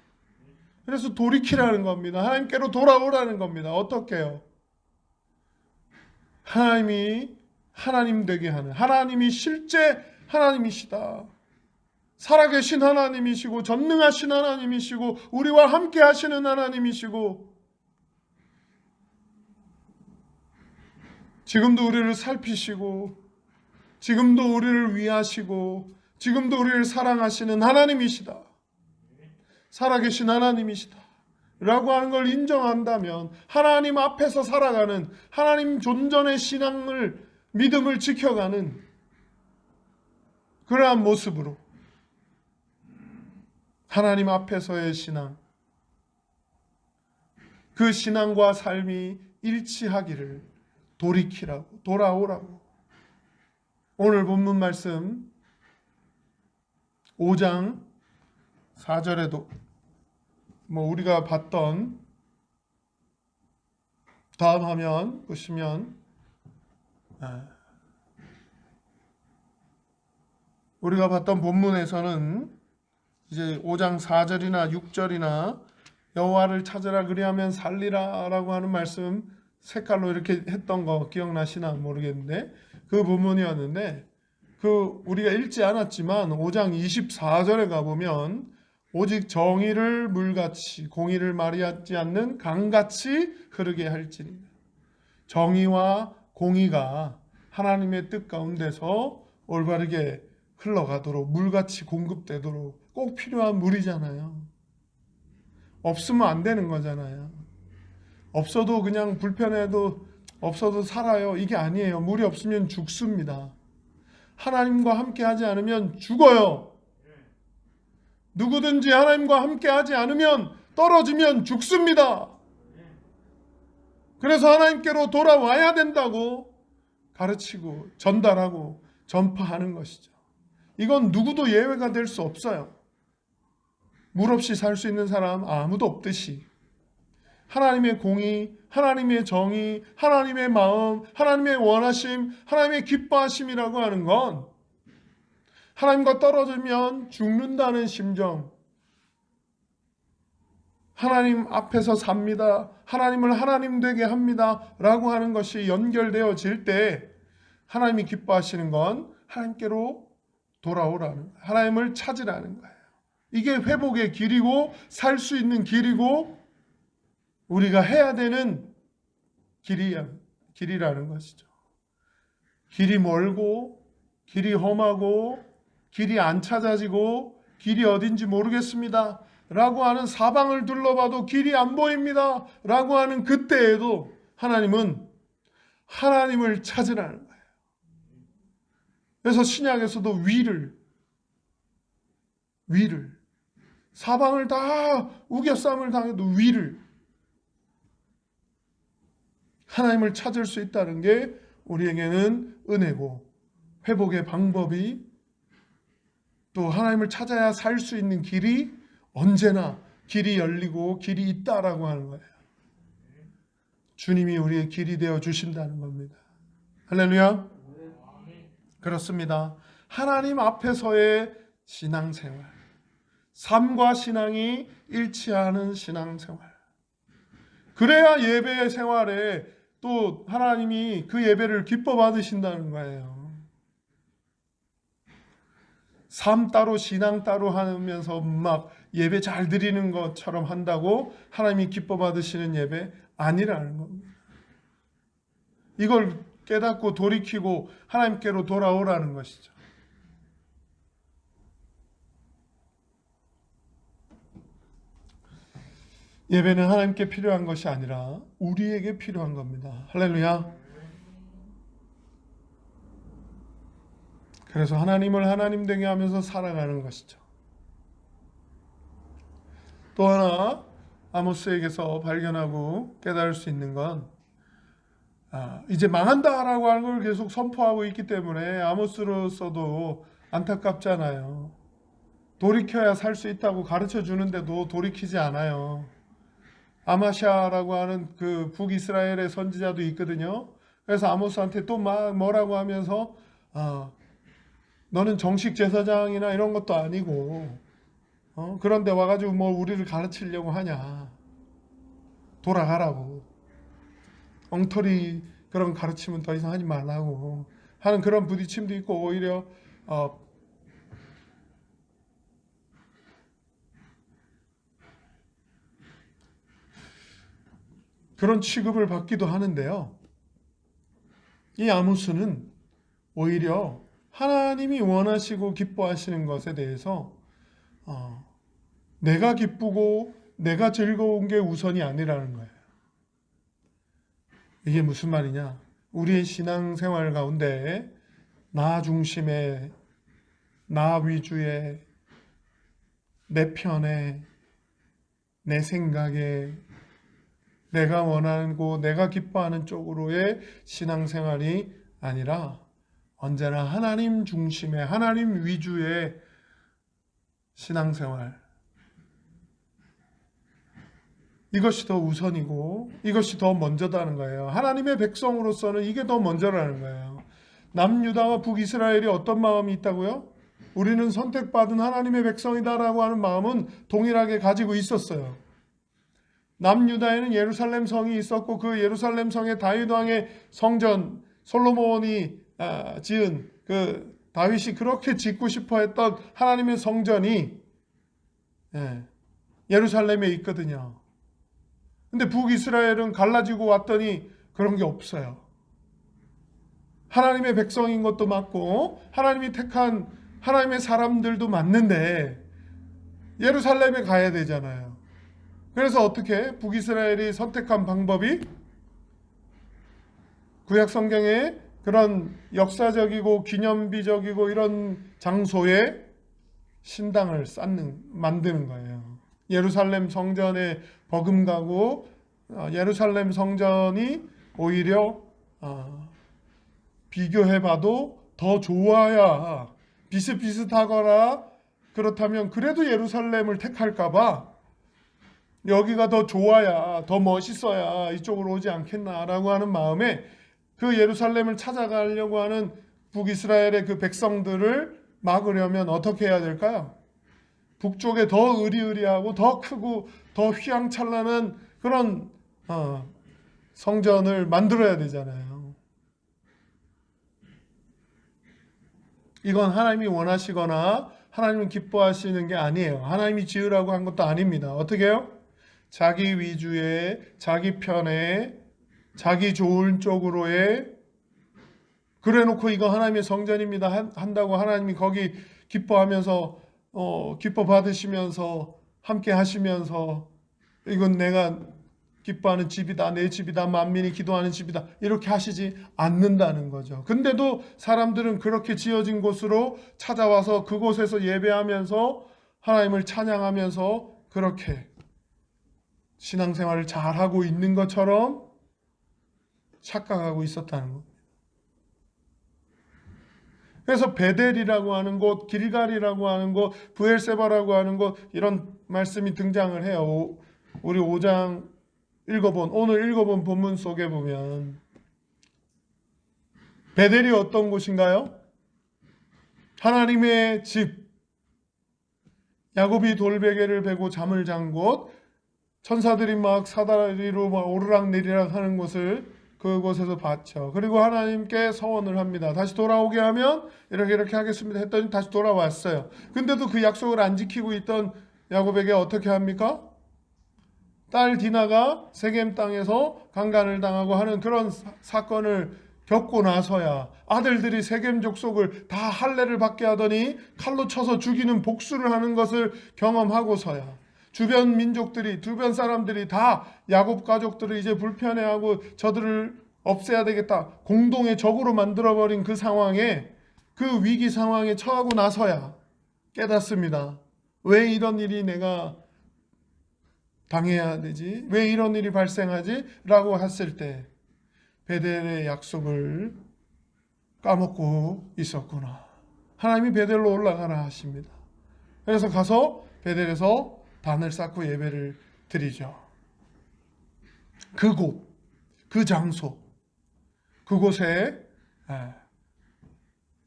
그래서 돌이키라는 겁니다. 하나님께로 돌아오라는 겁니다. 어떻게요? 하나님이 하나님 되게 하는, 하나님이 실제 하나님이시다. 살아계신 하나님이시고 전능하신 하나님이시고 우리와 함께 하시는 하나님이시고 지금도 우리를 살피시고 지금도 우리를 위하시고 지금도 우리를 사랑하시는 하나님이시다. 살아계신 하나님이시다. 라고 하는 걸 인정한다면 하나님 앞에서 살아가는 하나님 존전의 신앙을 믿음을 지켜가는 그러한 모습으로 하나님 앞에서의 신앙 그 신앙과 삶이 일치하기를 돌이키라고 돌아오라고 오늘 본문 말씀 5장 4절에도 우리가 봤던 다음 화면 보시면 우리가 봤던 본문에서는 이제 5장 4절이나 6절이나 여호와를 찾으라 그리하면 살리라 라고 하는 말씀 색깔로 이렇게 했던 거 기억나시나 모르겠는데 그 본문이었는데 그 우리가 읽지 않았지만 5장 24절에 가보면 오직 정의를 물같이 공의를 말하지 않는 강같이 흐르게 할지니 정의와 공의가 하나님의 뜻 가운데서 올바르게 흘러가도록 물같이 공급되도록 꼭 필요한 물이잖아요. 없으면 안 되는 거잖아요. 없어도 그냥 불편해도 없어도 살아요. 이게 아니에요. 물이 없으면 죽습니다. 하나님과 함께 하지 않으면 죽어요. 누구든지 하나님과 함께 하지 않으면 떨어지면 죽습니다. 그래서 하나님께로 돌아와야 된다고 가르치고 전달하고 전파하는 것이죠. 이건 누구도 예외가 될 수 없어요. 물 없이 살 수 있는 사람 아무도 없듯이 하나님의 공의, 하나님의 정의, 하나님의 마음, 하나님의 원하심, 하나님의 기뻐하심이라고 하는 건 하나님과 떨어지면 죽는다는 심정, 하나님 앞에서 삽니다, 하나님을 하나님 되게 합니다 라고 하는 것이 연결되어질 때 하나님이 기뻐하시는 건 하나님께로 돌아오라는, 하나님을 찾으라는 거예요. 이게 회복의 길이고 살 수 있는 길이고 우리가 해야 되는 길이라는 것이죠. 길이 멀고 길이 험하고 길이 안 찾아지고 길이 어딘지 모르겠습니다 라고 하는, 사방을 둘러봐도 길이 안 보입니다 라고 하는 그때에도 하나님은 하나님을 찾으라는 거예요. 그래서 신약에서도 위를 사방을 다 우겨싸움을 당해도 위를, 하나님을 찾을 수 있다는 게 우리에게는 은혜고 회복의 방법이, 또 하나님을 찾아야 살 수 있는 길이 언제나 길이 열리고 길이 있다라고 하는 거예요. 주님이 우리의 길이 되어 주신다는 겁니다. 할렐루야. 그렇습니다. 하나님 앞에서의 신앙생활, 삶과 신앙이 일치하는 신앙생활, 그래야 예배 생활에 또 하나님이 그 예배를 기뻐 받으신다는 거예요. 삶 따로 신앙 따로 하면서 막 예배 잘 드리는 것처럼 한다고 하나님이 기뻐 받으시는 예배 아니라는 겁니다. 이걸 깨닫고 돌이키고 하나님께로 돌아오라는 것이죠. 예배는 하나님께 필요한 것이 아니라 우리에게 필요한 겁니다. 할렐루야. 그래서 하나님을 하나님 되게 하면서 살아가는 것이죠. 또 하나 아모스에게서 발견하고 깨달을 수 있는 건 이제 망한다라고 하는 걸 계속 선포하고 있기 때문에 아모스로서도 안타깝잖아요. 돌이켜야 살 수 있다고 가르쳐 주는데도 돌이키지 않아요. 아마샤라고 하는 그 북이스라엘의 선지자도 있거든요. 그래서 아모스한테 또 막 뭐라고 하면서 너는 정식 제사장이나 이런 것도 아니고 그런데 와가지고 뭐 우리를 가르치려고 하냐, 돌아가라고, 엉터리 그런 가르침은 더 이상 하지 말라고 하는 그런 부딪힘도 있고, 오히려 그런 취급을 받기도 하는데요. 이 아모스는 오히려 하나님이 원하시고 기뻐하시는 것에 대해서 내가 기쁘고 내가 즐거운 게 우선이 아니라는 거예요. 이게 무슨 말이냐? 우리의 신앙생활 가운데 나 중심의, 나 위주의, 내 편에, 내 생각에, 내가 원하고 내가 기뻐하는 쪽으로의 신앙생활이 아니라 언제나 하나님 중심의, 하나님 위주의 신앙생활, 이것이 더 우선이고 이것이 더 먼저다는 거예요. 하나님의 백성으로서는 이게 더 먼저라는 거예요. 남유다와 북이스라엘이 어떤 마음이 있다고요? 우리는 선택받은 하나님의 백성이다라고 하는 마음은 동일하게 가지고 있었어요. 남유다에는 예루살렘 성이 있었고 그 예루살렘 성의 다윗 왕의 성전, 솔로몬이 지은 그 다윗이 그렇게 짓고 싶어 했던 하나님의 성전이 예루살렘에 있거든요. 근데 북이스라엘은 갈라지고 왔더니 그런 게 없어요. 하나님의 백성인 것도 맞고 하나님이 택한 하나님의 사람들도 맞는데 예루살렘에 가야 되잖아요. 그래서 어떻게 북이스라엘이 선택한 방법이 구약 성경에 그런 역사적이고 기념비적이고 이런 장소에 신당을 만드는 거예요. 예루살렘 성전에 버금가고 예루살렘 성전이 오히려 비교해봐도 더 좋아야, 비슷비슷하거나 그렇다면 그래도 예루살렘을 택할까봐 여기가 더 좋아야, 더 멋있어야 이쪽으로 오지 않겠나라고 하는 마음에 그 예루살렘을 찾아가려고 하는 북이스라엘의 그 백성들을 막으려면 어떻게 해야 될까요? 북쪽에 더 으리으리하고 더 크고 더 휘황찬란한 그런 성전을 만들어야 되잖아요. 이건 하나님이 원하시거나 하나님이 기뻐하시는 게 아니에요. 하나님이 지으라고 한 것도 아닙니다. 어떻게 해요? 자기 위주의, 자기 편의, 자기 좋은 쪽으로의, 그래놓고 이거 하나님의 성전입니다 한다고 하나님이 거기 기뻐하면서 기뻐 받으시면서 함께 하시면서 이건 내가 기뻐하는 집이다, 내 집이다, 만민이 기도하는 집이다 이렇게 하시지 않는다는 거죠. 근데도 사람들은 그렇게 지어진 곳으로 찾아와서 그곳에서 예배하면서 하나님을 찬양하면서 그렇게 신앙생활을 잘하고 있는 것처럼 착각하고 있었다는 겁니다. 그래서 베델이라고 하는 곳, 길갈이라고 하는 곳, 브엘세바라고 하는 곳 이런 말씀이 등장을 해요. 우리 5장 오늘 읽어본 본문 속에 보면 베델이 어떤 곳인가요? 하나님의 집, 야곱이 돌베개를 베고 잠을 잔 곳, 천사들이 막 사다리로 막 오르락내리락 하는 곳을 그곳에서 봤죠. 그리고 하나님께 서원을 합니다. 다시 돌아오게 하면 이렇게 하겠습니다 했더니 다시 돌아왔어요. 근데도 그 약속을 안 지키고 있던 야곱에게 어떻게 합니까? 딸 디나가 세겜 땅에서 강간을 당하고 하는 그런 사건을 겪고 나서야 아들들이 세겜 족속을 다 할례를 받게 하더니 칼로 쳐서 죽이는 복수를 하는 것을 경험하고서야 주변 민족들이, 주변 사람들이 다 야곱 가족들을 이제 불편해하고 저들을 없애야 되겠다, 공동의 적으로 만들어버린 그 상황에, 그 위기 상황에 처하고 나서야 깨닫습니다. 왜 이런 일이 내가 당해야 되지? 왜 이런 일이 발생하지? 라고 했을 때 베델의 약속을 까먹고 있었구나. 하나님이 베델로 올라가라 하십니다. 그래서 가서 베델에서 단을 쌓고 예배를 드리죠. 그곳, 그 장소, 그곳에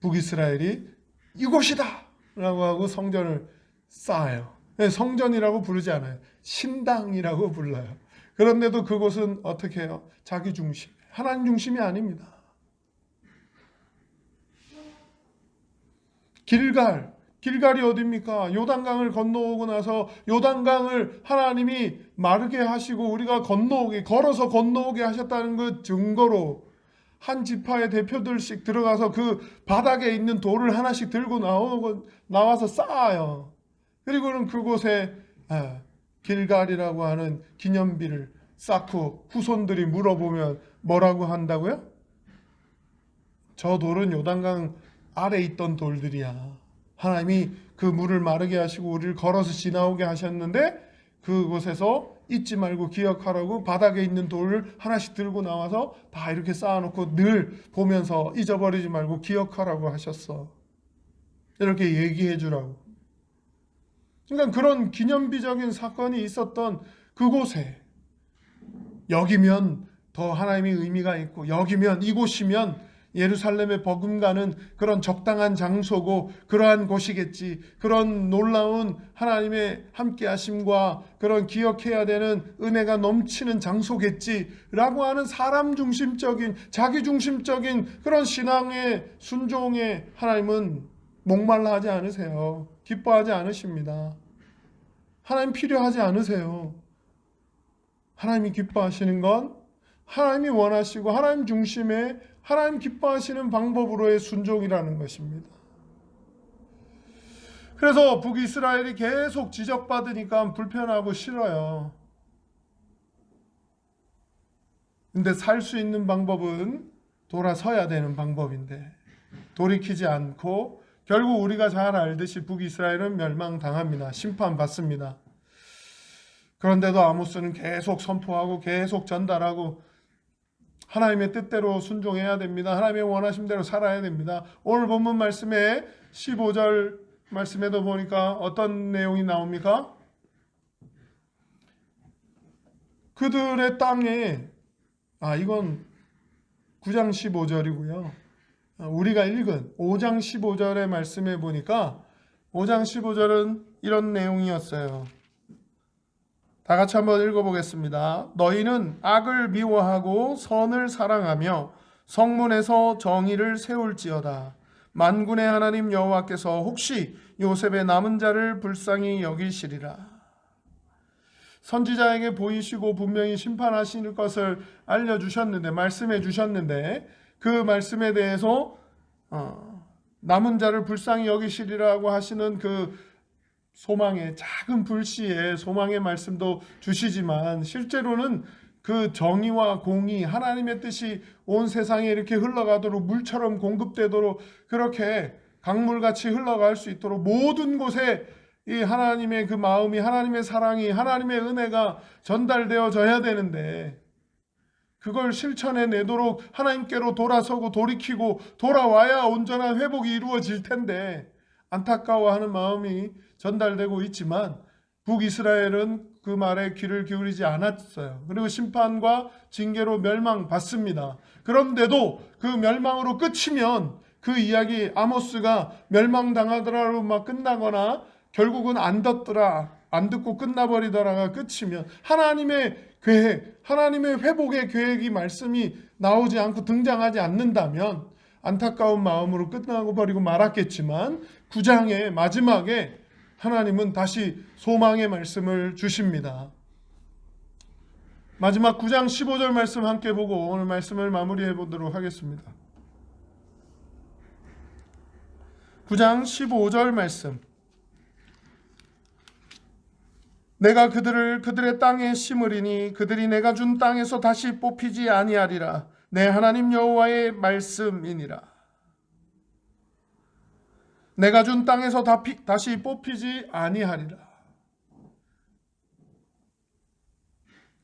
북이스라엘이 이곳이다 라고 하고 성전을 쌓아요. 성전이라고 부르지 않아요. 신당이라고 불러요. 그런데도 그곳은 어떻게 해요? 자기 중심, 하나님 중심이 아닙니다. 길갈이 어디입니까? 요단강을 건너오고 나서 요단강을 하나님이 마르게 하시고 우리가 걸어서 건너오게 하셨다는 그 증거로 한 지파의 대표들씩 들어가서 그 바닥에 있는 돌을 하나씩 들고 나와서 쌓아요. 그리고는 그곳에 길갈이라고 하는 기념비를 쌓고 후손들이 물어보면 뭐라고 한다고요? 저 돌은 요단강 아래 있던 돌들이야. 하나님이 그 물을 마르게 하시고 우리를 걸어서 지나오게 하셨는데 그곳에서 잊지 말고 기억하라고 바닥에 있는 돌을 하나씩 들고 나와서 다 이렇게 쌓아놓고 늘 보면서 잊어버리지 말고 기억하라고 하셨어. 이렇게 얘기해 주라고. 그러니까 그런 기념비적인 사건이 있었던 그곳에 여기면 더 하나님의 의미가 있고 여기면 이곳이면 예루살렘에 버금가는 그런 적당한 장소고 그러한 곳이겠지. 그런 놀라운 하나님의 함께하심과 그런 기억해야 되는 은혜가 넘치는 장소겠지라고 하는 사람 중심적인 자기 중심적인 그런 신앙의 순종에 하나님은 목말라 하지 않으세요. 기뻐하지 않으십니다. 하나님 필요하지 않으세요. 하나님이 기뻐하시는 건 하나님이 원하시고 하나님 중심의 하나님 기뻐하시는 방법으로의 순종이라는 것입니다. 그래서 북이스라엘이 계속 지적받으니까 불편하고 싫어요. 근데 살 수 있는 방법은 돌아서야 되는 방법인데 돌이키지 않고 결국 우리가 잘 알듯이 북이스라엘은 멸망당합니다. 심판받습니다. 그런데도 아모스는 계속 선포하고 계속 전달하고 하나님의 뜻대로 순종해야 됩니다. 하나님의 원하신 대로 살아야 됩니다. 오늘 본문 말씀에 15절 말씀에도 보니까 어떤 내용이 나옵니까? 그들의 땅에 이건 9장 15절이고요. 우리가 읽은 5장 15절의 말씀에 보니까 5장 15절은 이런 내용이었어요. 다 같이 한번 읽어보겠습니다. 너희는 악을 미워하고 선을 사랑하며 성문에서 정의를 세울지어다. 만군의 하나님 여호와께서 혹시 요셉의 남은 자를 불쌍히 여기시리라. 선지자에게 보이시고 분명히 심판하실 것을 알려주셨는데, 말씀해 주셨는데, 그 말씀에 대해서 남은 자를 불쌍히 여기시리라고 하시는 그 소망의 작은 불씨의 소망의 말씀도 주시지만, 실제로는 그 정의와 공의, 하나님의 뜻이 온 세상에 이렇게 흘러가도록, 물처럼 공급되도록, 그렇게 강물같이 흘러갈 수 있도록 모든 곳에 이 하나님의 그 마음이, 하나님의 사랑이, 하나님의 은혜가 전달되어져야 되는데, 그걸 실천해 내도록 하나님께로 돌아서고 돌이키고 돌아와야 온전한 회복이 이루어질 텐데, 안타까워하는 마음이 전달되고 있지만 북이스라엘은 그 말에 귀를 기울이지 않았어요. 그리고 심판과 징계로 멸망받습니다. 그런데도 그 멸망으로 끝이면 그 이야기, 아모스가 멸망당하더라로 막 끝나거나 결국은 안 듣고 끝나버리더라가 끝이면, 하나님의 계획, 하나님의 회복의 계획이, 말씀이 나오지 않고 등장하지 않는다면 안타까운 마음으로 끝나고 버리고 말았겠지만, 9장의 마지막에 하나님은 다시 소망의 말씀을 주십니다. 마지막 9장 15절 말씀 함께 보고 오늘 말씀을 마무리해 보도록 하겠습니다. 9장 15절 말씀. 내가 그들의 땅에 심으리니 그들이 내가 준 땅에서 다시 뽑히지 아니하리라. 내 하나님 여호와의 말씀이니라. 내가 준 땅에서 다시 뽑히지 아니하리라.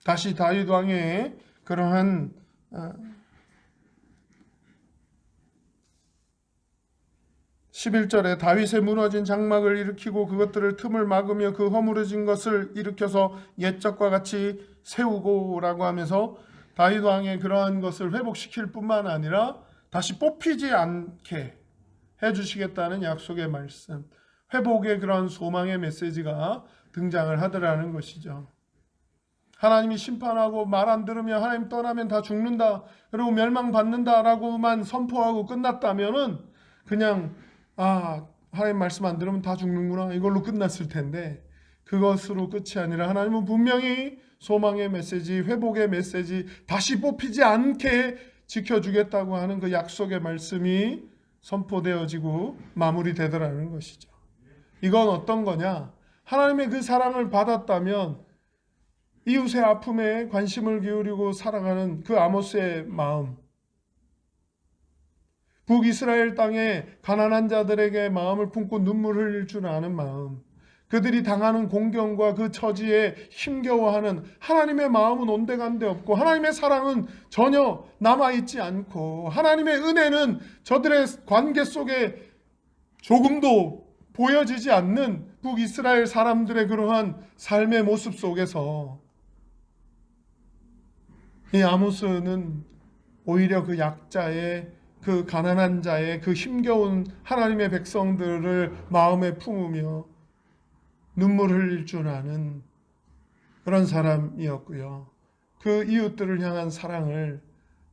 다시 다윗 왕의 그러한 11절에 다윗의 무너진 장막을 일으키고 그것들을 틈을 막으며 그 허물어진 것을 일으켜서 옛적과 같이 세우고라고 하면서 다윗 왕의 그러한 것을 회복시킬 뿐만 아니라 다시 뽑히지 않게 해주시겠다는 약속의 말씀, 회복의 그런 소망의 메시지가 등장을 하더라는 것이죠. 하나님이 심판하고 말 안 들으면, 하나님 떠나면 다 죽는다, 그리고 멸망받는다라고만 선포하고 끝났다면은 그냥 하나님 말씀 안 들으면 다 죽는구나, 이걸로 끝났을 텐데, 그것으로 끝이 아니라 하나님은 분명히 소망의 메시지, 회복의 메시지, 다시 뽑히지 않게 지켜주겠다고 하는 그 약속의 말씀이 선포되어지고 마무리되더라는 것이죠. 이건 어떤 거냐? 하나님의 그 사랑을 받았다면 이웃의 아픔에 관심을 기울이고 살아가는 그 아모스의 마음, 북이스라엘 땅에 가난한 자들에게 마음을 품고 눈물 흘릴 줄 아는 마음, 그들이 당하는 공경과 그 처지에 힘겨워하는 하나님의 마음은 온데간데 없고, 하나님의 사랑은 전혀 남아있지 않고, 하나님의 은혜는 저들의 관계 속에 조금도 보여지지 않는 북이스라엘 사람들의 그러한 삶의 모습 속에서 이 아모스는 오히려 그 약자의, 그 가난한 자의, 그 힘겨운 하나님의 백성들을 마음에 품으며 눈물 흘릴 줄 아는 그런 사람이었고요. 그 이웃들을 향한 사랑을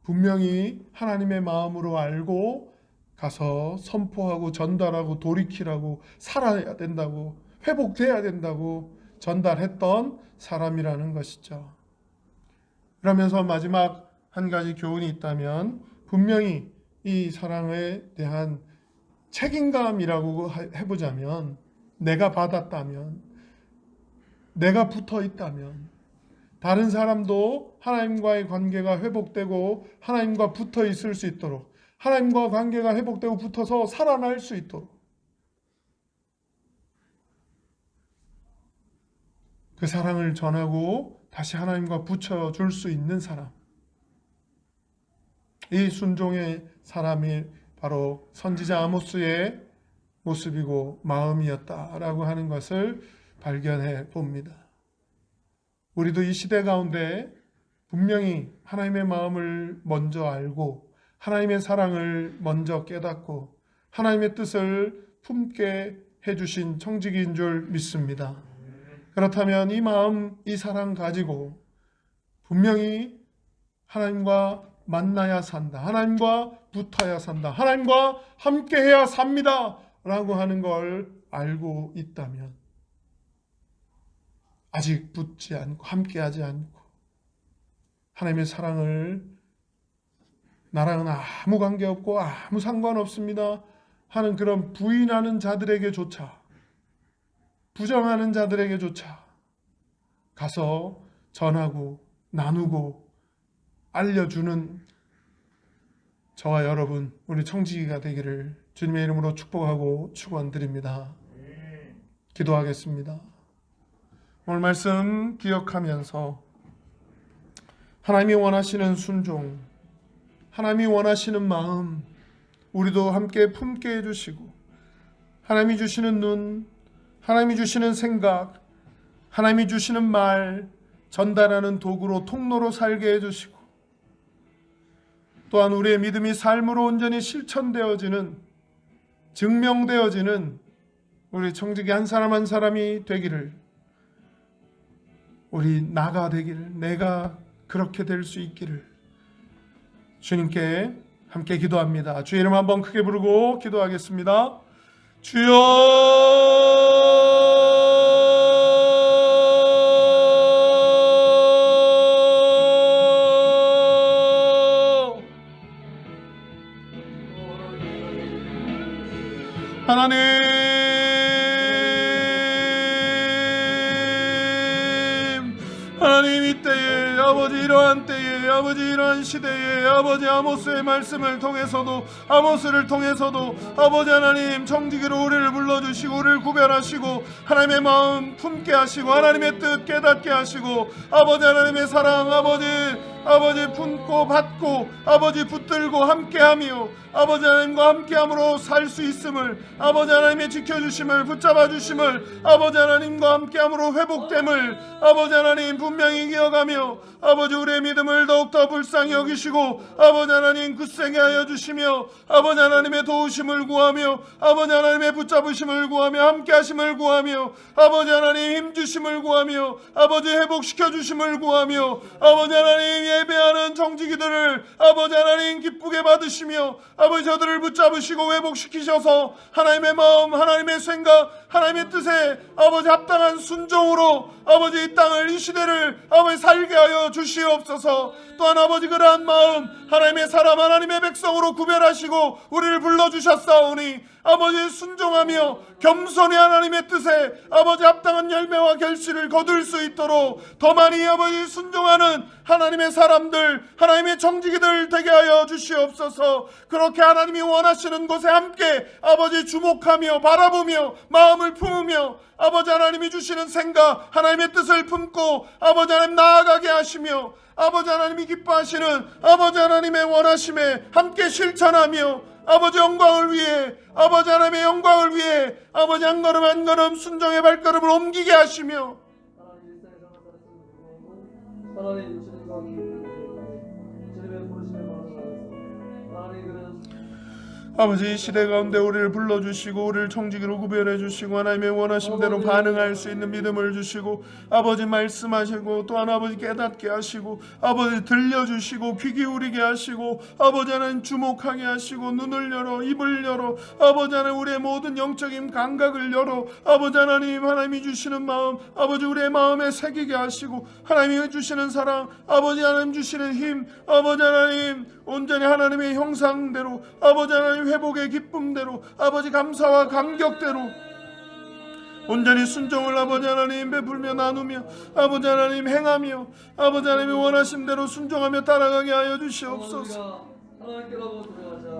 분명히 하나님의 마음으로 알고 가서 선포하고 전달하고 돌이키라고, 살아야 된다고, 회복돼야 된다고 전달했던 사람이라는 것이죠. 그러면서 마지막 한 가지 교훈이 있다면, 분명히 이 사랑에 대한 책임감이라고 해보자면, 내가 받았다면, 내가 붙어 있다면, 다른 사람도 하나님과의 관계가 회복되고 하나님과 붙어 있을 수 있도록, 하나님과 관계가 회복되고 붙어서 살아날 수 있도록 그 사랑을 전하고 다시 하나님과 붙여줄 수 있는 사람, 이 순종의 사람이 바로 선지자 아모스의 모습이고 마음이었다라고 하는 것을 발견해 봅니다. 우리도 이 시대 가운데 분명히 하나님의 마음을 먼저 알고 하나님의 사랑을 먼저 깨닫고 하나님의 뜻을 품게 해주신 청지기인 줄 믿습니다. 그렇다면 이 마음, 이 사랑 가지고 분명히 하나님과 만나야 산다, 하나님과 붙어야 산다, 하나님과 함께해야 삽니다 라고 하는 걸 알고 있다면 아직 붙지 않고 함께하지 않고 하나님의 사랑을 나랑은 아무 관계없고 아무 상관없습니다 하는 그런 부인하는 자들에게조차, 부정하는 자들에게조차 가서 전하고 나누고 알려주는 저와 여러분, 우리 청지기가 되기를 주님의 이름으로 축복하고 축원드립니다. 기도하겠습니다. 오늘 말씀 기억하면서 하나님이 원하시는 순종, 하나님이 원하시는 마음 우리도 함께 품게 해주시고 하나님이 주시는 눈, 하나님이 주시는 생각, 하나님이 주시는 말 전달하는 도구로 통로로 살게 해주시고 또한 우리의 믿음이 삶으로 온전히 실천되어지는, 증명되어지는 우리 청지기 한 사람 한 사람이 되기를, 우리 나가 되기를, 내가 그렇게 될 수 있기를 주님께 함께 기도합니다. 주의 이름 한번 크게 부르고 기도하겠습니다. 주여, 하나님, 하나님 이때에 아버지 이러한 때에 아버지 이러한 시대에 아버지 아모스의 말씀을 통해서도 아모스를 통해서도 아버지 하나님 청지기로 우리를 불러주시고 우리를 구별하시고 하나님의 마음 품게 하시고 하나님의 뜻 깨닫게 하시고 아버지 하나님의 사랑 아버지 품고 받고 아버지 붙들고 함께하며 아버지 하나님과 함께함으로 살 수 있음을 아버지 하나님의 지켜주심을 붙잡아 주심을 아버지 하나님과 함께함으로 회복됨을 아버지 하나님 분명히 기억하며 아버지 우리의 믿음을 더욱더 불쌍히 여기시고 아버지 하나님 굳세게 하여 주시며 아버지 하나님의 도우심을 구하며 아버지 하나님의 붙잡으심을 구하며 함께하심을 구하며 아버지 하나님 힘주심을 구하며 아버지 회복시켜 주심을 구하며 아버지 하나님 예배하는 청지기들을 아버지 하나님 기쁘게 받으시며 아버지 저들을 붙잡으시고 회복시키셔서 하나님의 마음 하나님의 생각 하나님의 뜻에 아버지 합당한 순종으로 아버지 이 땅을 이 시대를 아버지 살게 하여 주시옵소서. 또한 아버지 그러한 마음 하나님의 사람 하나님의 백성으로 구별하시고 우리를 불러주셨사오니 아버지 순종하며 겸손히 하나님의 뜻에 아버지 합당한 열매와 결실을 거둘 수 있도록 더 많이 아버지 순종하는 하나님의 사람들 하나님의 청지기들 되게 하여 주시옵소서. 그렇게 하나님이 원하시는 곳에 함께 아버지 주목하며 바라보며 마음을 품으며 아버지 하나님이 주시는 생각 하나님의 뜻을 품고 아버지 하나님 나아가게 하시며 아버지 하나님이 기뻐하시는 아버지 하나님의 원하심에 함께 실천하며 아버지 영광을 위해 아버지 하나님의 영광을 위해 아버지 한 걸음 한 걸음 순종의 발걸음을 옮기게 하시며 하나님 주님의 부르심에 받아서 하나님 그런 아버지 이 시대 가운데 우리를 불러주시고 우리를 청지기로 구별해 주시고 하나님의 원하신 대로 반응할 수 있는 믿음을 주시고 아버지 말씀하시고 또한 아버지 깨닫게 하시고 아버지 들려주시고 귀 기울이게 하시고 아버지 하나님 주목하게 하시고 눈을 열어 입을 열어 아버지 하나님 우리의 모든 영적인 감각을 열어 아버지 하나님 하나님이 주시는 마음 아버지 우리의 마음에 새기게 하시고 하나님이 주시는 사랑 아버지 하나님 주시는 힘 아버지 하나님 온전히 하나님의 형상대로 아버지 하나님 회복의 기쁨대로 아버지 감사와 감격대로 온전히 순종을 아버지 하나님 베풀며 나누며 아버지 하나님 행하며 아버지 하나님의 원하심대로 순종하며 따라가게 하여 주시옵소서.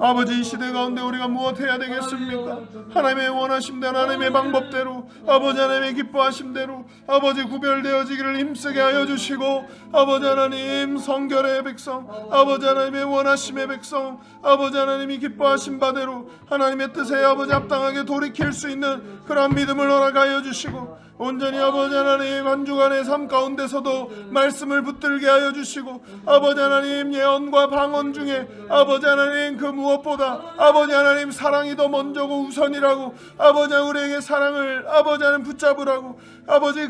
아버지 이 시대 가운데 우리가 무엇 해야 되겠습니까? 하나님의 원하심대로 하나님의 방법대로 아버지 하나님의 기뻐하심대로 아버지 구별되어지기를 힘쓰게 하여 주시고 아버지 하나님 성결의 백성 아버지 하나님의 원하심의 백성 아버지 하나님이 기뻐하신 바대로 하나님의 뜻에 아버지 합당하게 돌이킬 수 있는 그런 믿음을 허락하여 주시고 온전히 아버지 하나님 한 주간의 삶 가운데서도 말씀을 붙들게 하여 주시고 아버지 하나님 예언과 방언 중에 아버지 하나님 그 무엇보다 아버지 하나님 사랑이 더 먼저고 우선이라고 아버지 우리에게 사랑을 아버지 하나님 붙잡으라고 아버지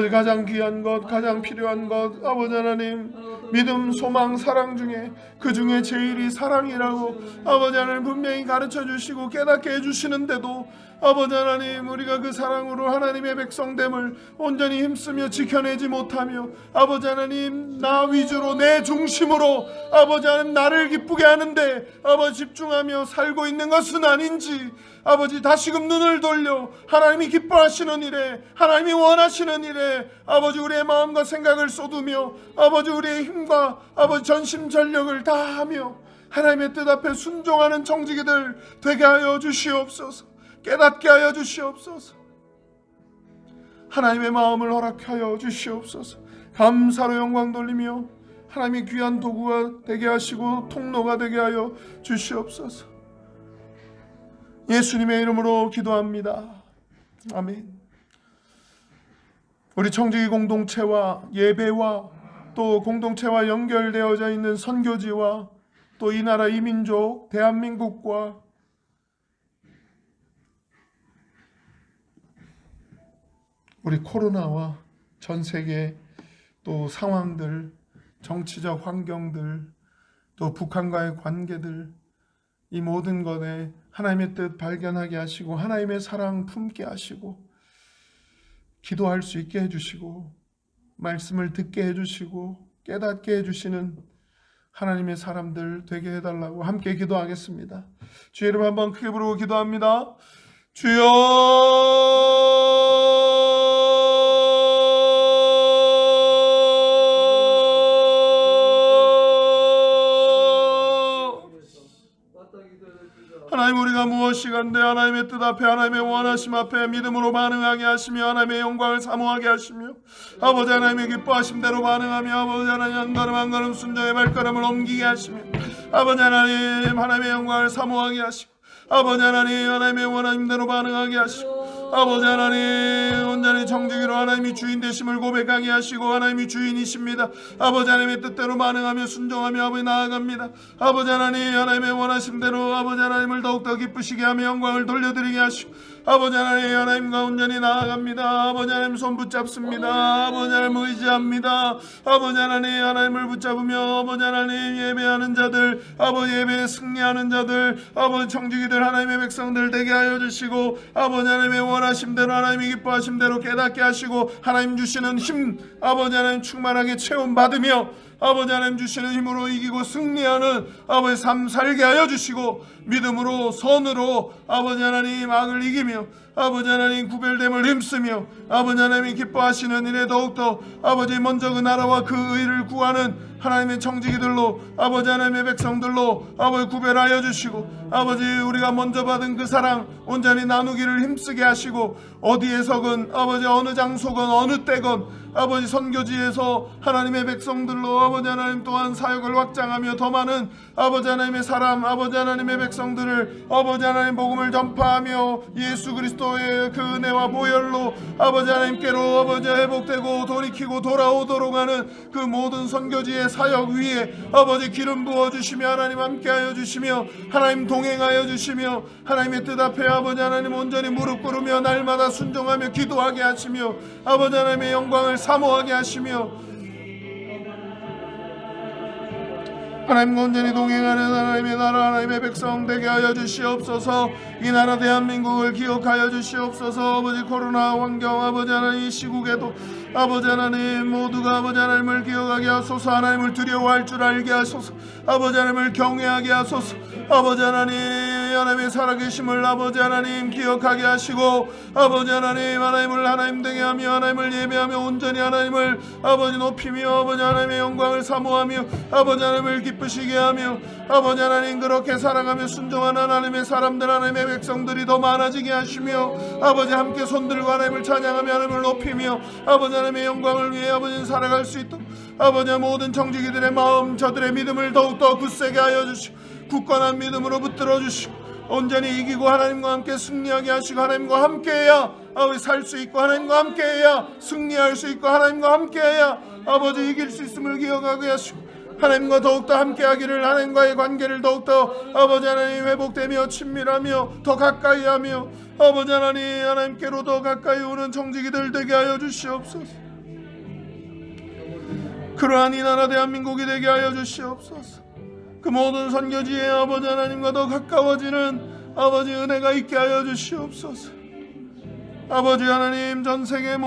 가장 귀한 것 가장 필요한 것 아버지 하나님 믿음 소망 사랑 중에 그 중에 제일이 사랑이라고 아버지 하나님 분명히 가르쳐 주시고 깨닫게 해주시는데도 아버지 하나님 우리가 그 사랑으로 하나님의 백성됨을 온전히 힘쓰며 지켜내지 못하며 아버지 하나님 나 위주로 내 중심으로 아버지 하나님 나를 기쁘게 하는데 아버지 집중하며 살고 있는 것은 아닌지 아버지 다시금 눈을 돌려 하나님이 기뻐하시는 일에 하나님이 원하시는 일에 아버지 우리의 마음과 생각을 쏟으며 아버지 우리의 힘과 아버지 전심전력을 다하며 하나님의 뜻 앞에 순종하는 청지기들 되게 하여 주시옵소서. 깨닫게 하여 주시옵소서. 하나님의 마음을 허락하여 주시옵소서. 감사로 영광 돌리며 하나님의 귀한 도구가 되게 하시고 통로가 되게 하여 주시옵소서. 예수님의 이름으로 기도합니다. 아멘. 우리 청지기 공동체와 예배와 또 공동체와 연결되어져 있는 선교지와 또 이 나라 이 민족 대한민국과 우리 코로나와 전 세계 또 상황들, 정치적 환경들, 또 북한과의 관계들 이 모든 것에 하나님의 뜻 발견하게 하시고 하나님의 사랑 품게 하시고 기도할 수 있게 해주시고 말씀을 듣게 해주시고 깨닫게 해주시는 하나님의 사람들 되게 해달라고 함께 기도하겠습니다. 주의 이름 한번 크게 부르고 기도합니다. 주여 하나님 우리가 무엇이간데 하나님의 뜻 앞에 하나님의 원하심 앞에 믿음으로 반응하게 하시며 하나님의 영광을 사모하게 하시며 아버지 하나님의 기뻐하심대로 반응하며 아버지 하나님 한 걸음 한 걸음 순종의 발걸음을 옮기게 하시며 아버지 하나님 하나님의 영광을 사모하게 하시고 아버지 하나님 하나님의 원하심대로 반응하게 하시고 아버지 하나님 온전히 정직으로 하나님이 주인 되심을 고백하게 하시고 하나님이 주인이십니다. 아버지 하나님의 뜻대로 반응하며 순종하며 아버지 나아갑니다. 아버지 하나님 하나님의 원하심대로 아버지 하나님을 더욱더 기쁘시게 하며 영광을 돌려드리게 하시고 아버지 하나님 하나님과 온전히 나아갑니다. 아버지 하나님 손 붙잡습니다. 아버지 하나님 의지합니다. 아버지 하나님 하나님을 붙잡으며 아버지 하나님 예배하는 자들 아버지 예배에 승리하는 자들 아버지 청지기들 하나님의 백성들 되게 하여 주시고 아버지 하나님의 원하심대로 하나님이 기뻐하심대로 깨닫게 하시고 하나님 주시는 힘 아버지 하나님 충만하게 체험받으며 아버지 하나님 주시는 힘으로 이기고 승리하는 아버지 삶 살게 하여 주시고 믿음으로 선으로 아버지 하나님 악을 이기며 아버지 하나님 구별됨을 힘쓰며 아버지 하나님이 기뻐하시는 일에 더욱더 아버지 먼저 그 나라와 그 의를 구하는 하나님의 청지기들로 아버지 하나님의 백성들로 아버지 구별하여 주시고 아버지 우리가 먼저 받은 그 사랑 온전히 나누기를 힘쓰게 하시고 어디에서건 아버지 어느 장소건 어느 때건 아버지 선교지에서 하나님의 백성들로 아버지 하나님 또한 사역을 확장하며 더 많은 아버지 하나님의 사람 아버지 하나님의 백성들을 아버지 하나님 복음을 전파하며 예수 그리스도의 그 은혜와 보혈로 아버지 하나님께로 아버지 회복되고 돌이키고 돌아오도록 하는 그 모든 선교지의 사역 위에 아버지 기름 부어주시며 하나님 함께하여 주시며 하나님 동행하여 주시며 하나님의 뜻 앞에 아버지 하나님 온전히 무릎 꿇으며 날마다 순종하며 기도하게 하시며 아버지 하나님의 영광을 사모하게 하시며 하나님과 온전히 동행하는 하나님의 나라 하나님의 백성 되게 하여 주시옵소서. 이 나라 대한민국을 기억하여 주시옵소서. 아버지 코로나 환경 아버지 하나님 이 시국에도 아버지 하나님 모두가 아버지 하나님을 기억하게 하소서. 하나님을 두려워할 줄 알게 하소서. 아버지 하나님을 경외하게 하소서. 아버지 하나님의 살아계심을 아버지 하나님 기억하게 하시고 아버지 하나님을 하나님 되게 하며 하나님을 예배하며 온전히 하나님을 아버지 높이며 아버지 하나님의 영광을 사모하며 아버지 하나님을 기쁘시게 하며 아버지 하나님 그렇게 사랑하며 순종하는 하나님의 사람들 하나님의 백성들이 더 많아지게 하시며 아버지 함께 손들고 하나님을 찬양하며 하나님을 높이며 아버지 하나님의 영광을 위해 아버지는 살아갈 수 있도록 아버지 모든 청지기들의 마음 저들의 믿음을 더욱더 굳세게 하여 주시고 굳건한 믿음으로 붙들어 주시고 온전히 이기고 하나님과 함께 승리하게 하시고 하나님과 함께해야 아버지 살 수 있고 하나님과 함께해야 승리할 수 있고 하나님과 함께해야 아버지 이길 수 있음을 기억하게 하시고 하나님과 더욱더 함께하기를 하나님과의 관계를 더욱더 아버지 하나님 회복되며 친밀하며 더 가까이하며 아버지 하나님께로 더 가까이 오는 청지기들 되게 하여 주시옵소서. 그러한 이 나라 대한민국이 되게 하여 주시옵소서. 그 모든 선교지에 아버지 하나님과 더 가까워지는 아버지 은혜가 있게 하여 주시옵소서. 아버지 하나님 전 세계